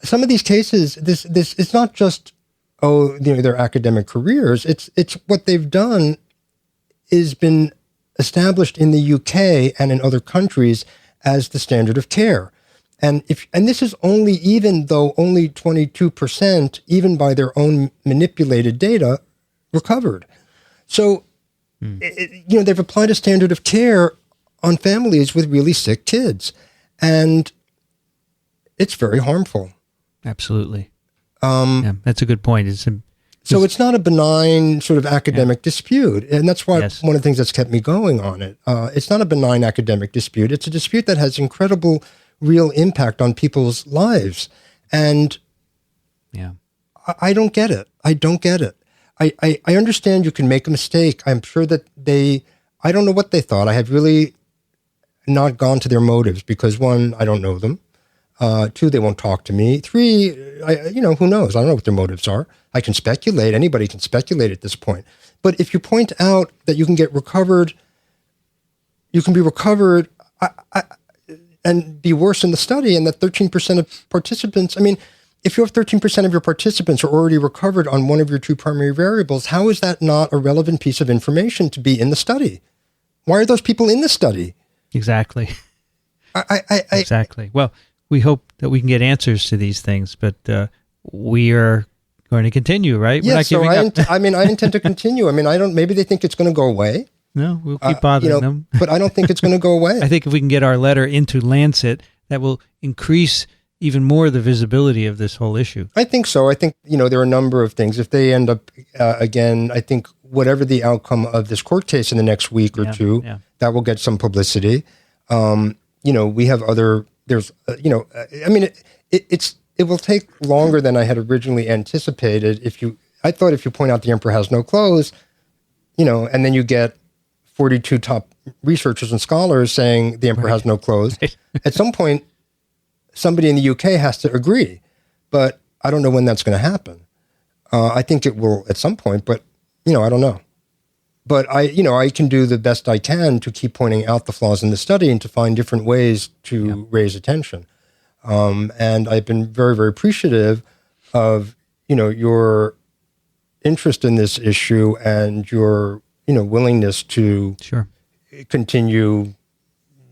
some of these cases, this it's not just, their academic careers. It's what they've done is been established in the UK and in other countries as the standard of care. And this is even though only 22%, even by their own manipulated data, recovered. So, they've applied a standard of care on families with really sick kids. And it's very harmful. Absolutely. Yeah, that's a good point. So it's not a benign sort of academic dispute. And that's why one of the things that's kept me going on it. It's not a benign academic dispute. It's a dispute that has incredible real impact on people's lives. And I don't get it. I understand you can make a mistake. I'm sure that I don't know what they thought. I have really not gone to their motives because 1, I don't know them. 2, they won't talk to me. 3, who knows? I don't know what their motives are. I can speculate. Anybody can speculate at this point. But if you point out that you can get recovered you can be recovered and be worse in the study, and that 13% of participants, I mean, if you have 13% of your participants are already recovered on one of your two primary variables, how is that not a relevant piece of information to be in the study? Why are those people in the study? Exactly. Exactly. Well, we hope that we can get answers to these things, but we are going to continue, right? Yes, so I intend to continue. I mean, maybe they think it's going to go away. No, we'll keep bothering them. But I don't think it's going to go away. I think if we can get our letter into Lancet, that will increase even more the visibility of this whole issue. I think so. I think, there are a number of things. If they end up, again, I think whatever the outcome of this court case in the next week or two, that will get some publicity. We have other, it will take longer than I had originally anticipated. I thought if you point out the emperor has no clothes, and then you get 42 top researchers and scholars saying the emperor has no clothes. At some point, somebody in the UK has to agree, but I don't know when that's going to happen. I think it will at some point, but, I don't know. But I can do the best I can to keep pointing out the flaws in the study and to find different ways to raise attention. And I've been very, very appreciative of, your interest in this issue and your, willingness to continue,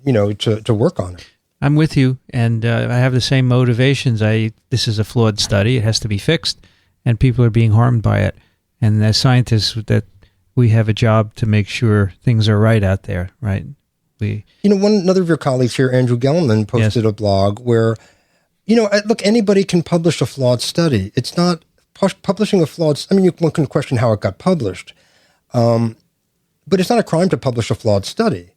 to work on it. I'm with you, and I have the same motivations. This is a flawed study. It has to be fixed, and people are being harmed by it. And as scientists, that we have a job to make sure things are right out there, right? Another of your colleagues here, Andrew Gelman, posted a blog where, look, anybody can publish a flawed study. It's not publishing a flawed. I mean, one can question how it got published, but it's not a crime to publish a flawed study.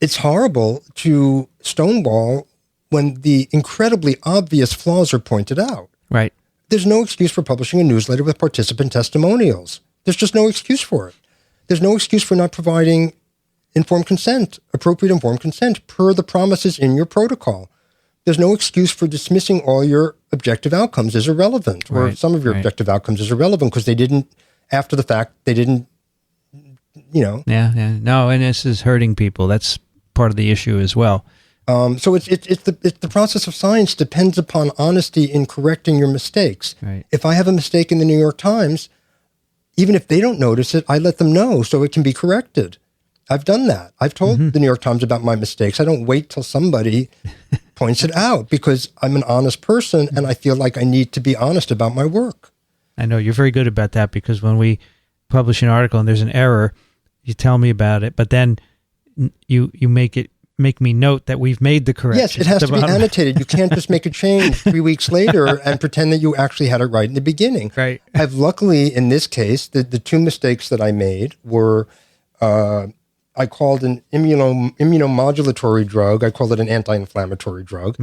It's horrible to stonewall when the incredibly obvious flaws are pointed out. Right. There's no excuse for publishing a newsletter with participant testimonials. There's just no excuse for it. There's no excuse for not providing appropriate informed consent per the promises in your protocol. There's no excuse for dismissing all your objective outcomes as irrelevant, or some of your objective outcomes as irrelevant because they didn't, after the fact, they didn't, Yeah. No, and this is hurting people. That's part of the issue as well. So it's the process of science depends upon honesty in correcting your mistakes. Right. If I have a mistake in the New York Times, even if they don't notice it, I let them know so it can be corrected. I've done that. I've told the New York Times about my mistakes. I don't wait till somebody points it out because I'm an honest person and I feel like I need to be honest about my work. I know you're very good about that because when we publish an article and there's an error, you tell me about it, but then you make me note that we've made the correction. Yes, it has to be annotated. You can't just make a change 3 weeks later and pretend that you actually had it right in the beginning. Right. I've luckily, in this case, the two mistakes that I made were, I called an immunomodulatory drug, I called it an anti-inflammatory drug,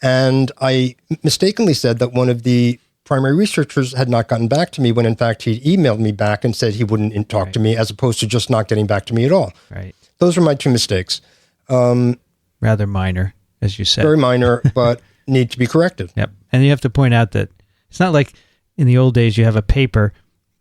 and I mistakenly said that one of the primary researchers had not gotten back to me when in fact he'd emailed me back and said he wouldn't talk to me, as opposed to just not getting back to me at all. Right. Those are my two mistakes. Rather minor, as you said. Very minor, but need to be corrected. Yep. And you have to point out that it's not like in the old days you have a paper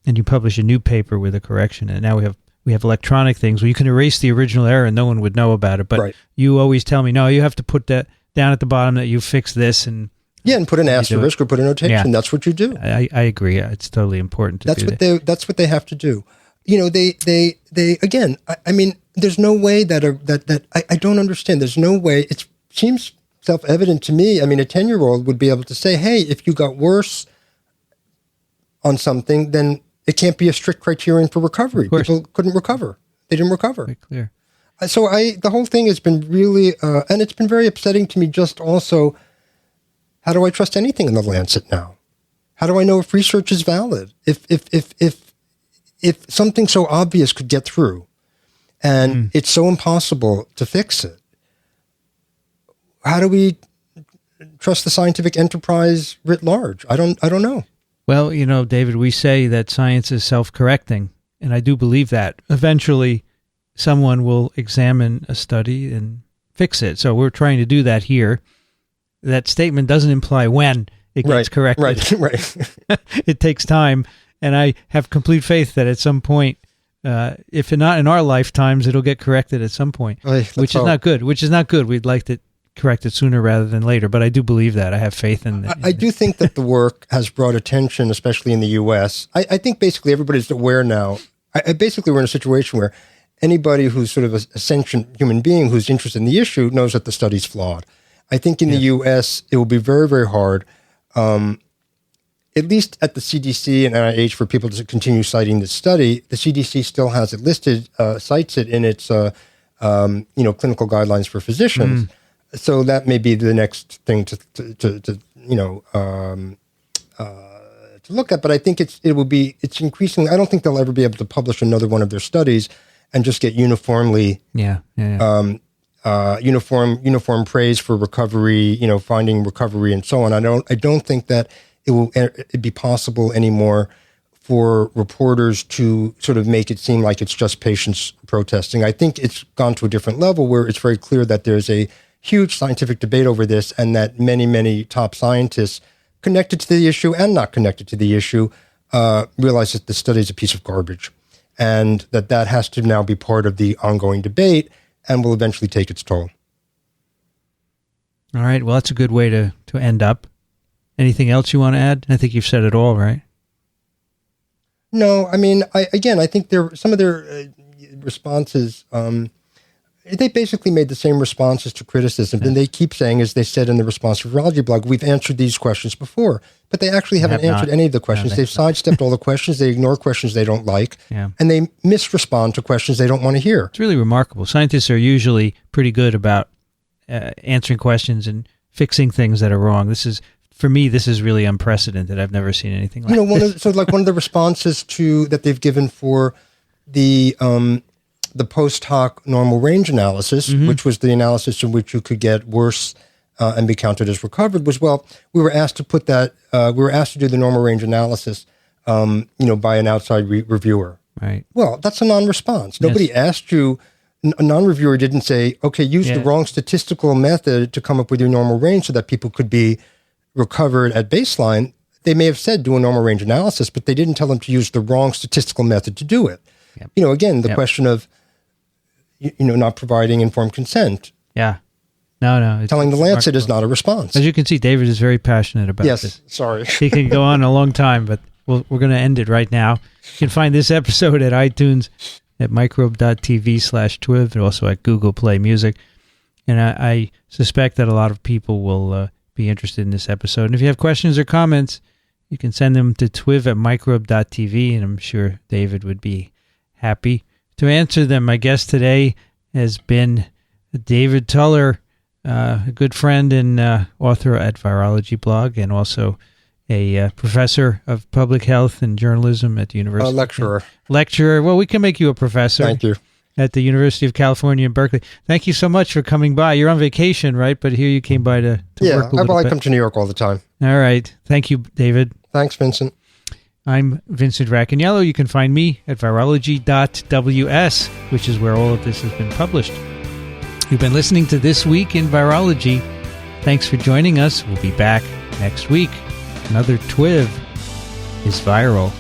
and you publish a new paper with a correction, and now we have electronic things where you can erase the original error and no one would know about it. But you always tell me, no, you have to put that down at the bottom that you fixed this and and put an asterisk or put a notation. Yeah. That's what you do. I agree. It's totally important to do that. That's what they have to do. They again. I mean, there's no way that I don't understand. There's no way. It seems self-evident to me. I mean, a 10-year-old would be able to say, "Hey, if you got worse on something, then it can't be a strict criterion for recovery. People couldn't recover. They didn't recover." Very clear. So the whole thing has been really, and it's been very upsetting to me. Just also, how do I trust anything in the Lancet now? How do I know if research is valid? If something so obvious could get through, and it's so impossible to fix it, how do we trust the scientific enterprise writ large? I don't know. Well, David, we say that science is self-correcting, and I do believe that. Eventually, someone will examine a study and fix it. So we're trying to do that here. That statement doesn't imply when it gets corrected. Right. It takes time, and I have complete faith that at some point if not in our lifetimes, it'll get corrected at some point, which is not good. We'd like to correct it sooner rather than later, but I do believe that. I have faith in it. I do think that the work has brought attention, especially in the U.S. I think basically everybody's aware now. Basically, we're in a situation where anybody who's sort of a sentient human being who's interested in the issue knows that the study's flawed. I think in the U.S., it will be very, very hard, at least at the CDC and NIH, for people to continue citing this study. The CDC still has it listed, cites it in its clinical guidelines for physicians. So that may be the next thing to look at. But I think it's increasingly. I don't think they'll ever be able to publish another one of their studies and just get uniformly uniform praise for recovery, finding recovery and so on. I don't think that it'd be possible anymore for reporters to sort of make it seem like it's just patients protesting. I think it's gone to a different level where it's very clear that there's a huge scientific debate over this, and that many, many top scientists connected to the issue and not connected to the issue realize that the study is a piece of garbage, and that has to now be part of the ongoing debate and will eventually take its toll. All right. Well, that's a good way to end up. Anything else you want to add? I think you've said it all, right? No, I mean, I think some of their responses, they basically made the same responses to criticism. And they keep saying, as they said in the Response to Virology blog, we've answered these questions before. But they actually haven't answered any of the questions. They've sidestepped all the questions. They ignore questions they don't like. Yeah. And they misrespond to questions they don't want to hear. It's really remarkable. Scientists are usually pretty good about answering questions and fixing things that are wrong. For me, this is really unprecedented. I've never seen anything like this. One of the responses that they've given for the post hoc normal range analysis, which was the analysis in which you could get worse and be counted as recovered, was, we were asked to put that, we were asked to do the normal range analysis, by an outside reviewer. Right. Well, that's a non-response. Nobody asked you. A non-reviewer didn't say, okay, use the wrong statistical method to come up with your normal range so that people could be recovered at baseline. They may have said do a normal range analysis, but they didn't tell them to use the wrong statistical method to do it. Yep. Again, the question of, not providing informed consent. Yeah. No. Telling the Lancet is not a response. As you can see, David is very passionate about this. Yes, sorry. He can go on a long time, but we're going to end it right now. You can find this episode at iTunes, at microbe.tv/TWiV, and also at Google Play Music. And I suspect that a lot of people will be interested in this episode. And if you have questions or comments, you can send them to twiv@microbe.tv, and I'm sure David would be happy to answer them. My guest today has been David Tuller, a good friend and author at Virology blog, and also a professor of public health and journalism at the University. Lecturer. Well, we can make you a professor. Thank you. At the University of California in Berkeley. Thank you so much for coming by. You're on vacation, right? But here you came by to work a little bit. I come to New York all the time. All right. Thank you, David. Thanks, Vincent. I'm Vincent Racaniello. You can find me at virology.ws, which is where all of this has been published. You've been listening to This Week in Virology. Thanks for joining us. We'll be back next week. Another TWiV is viral.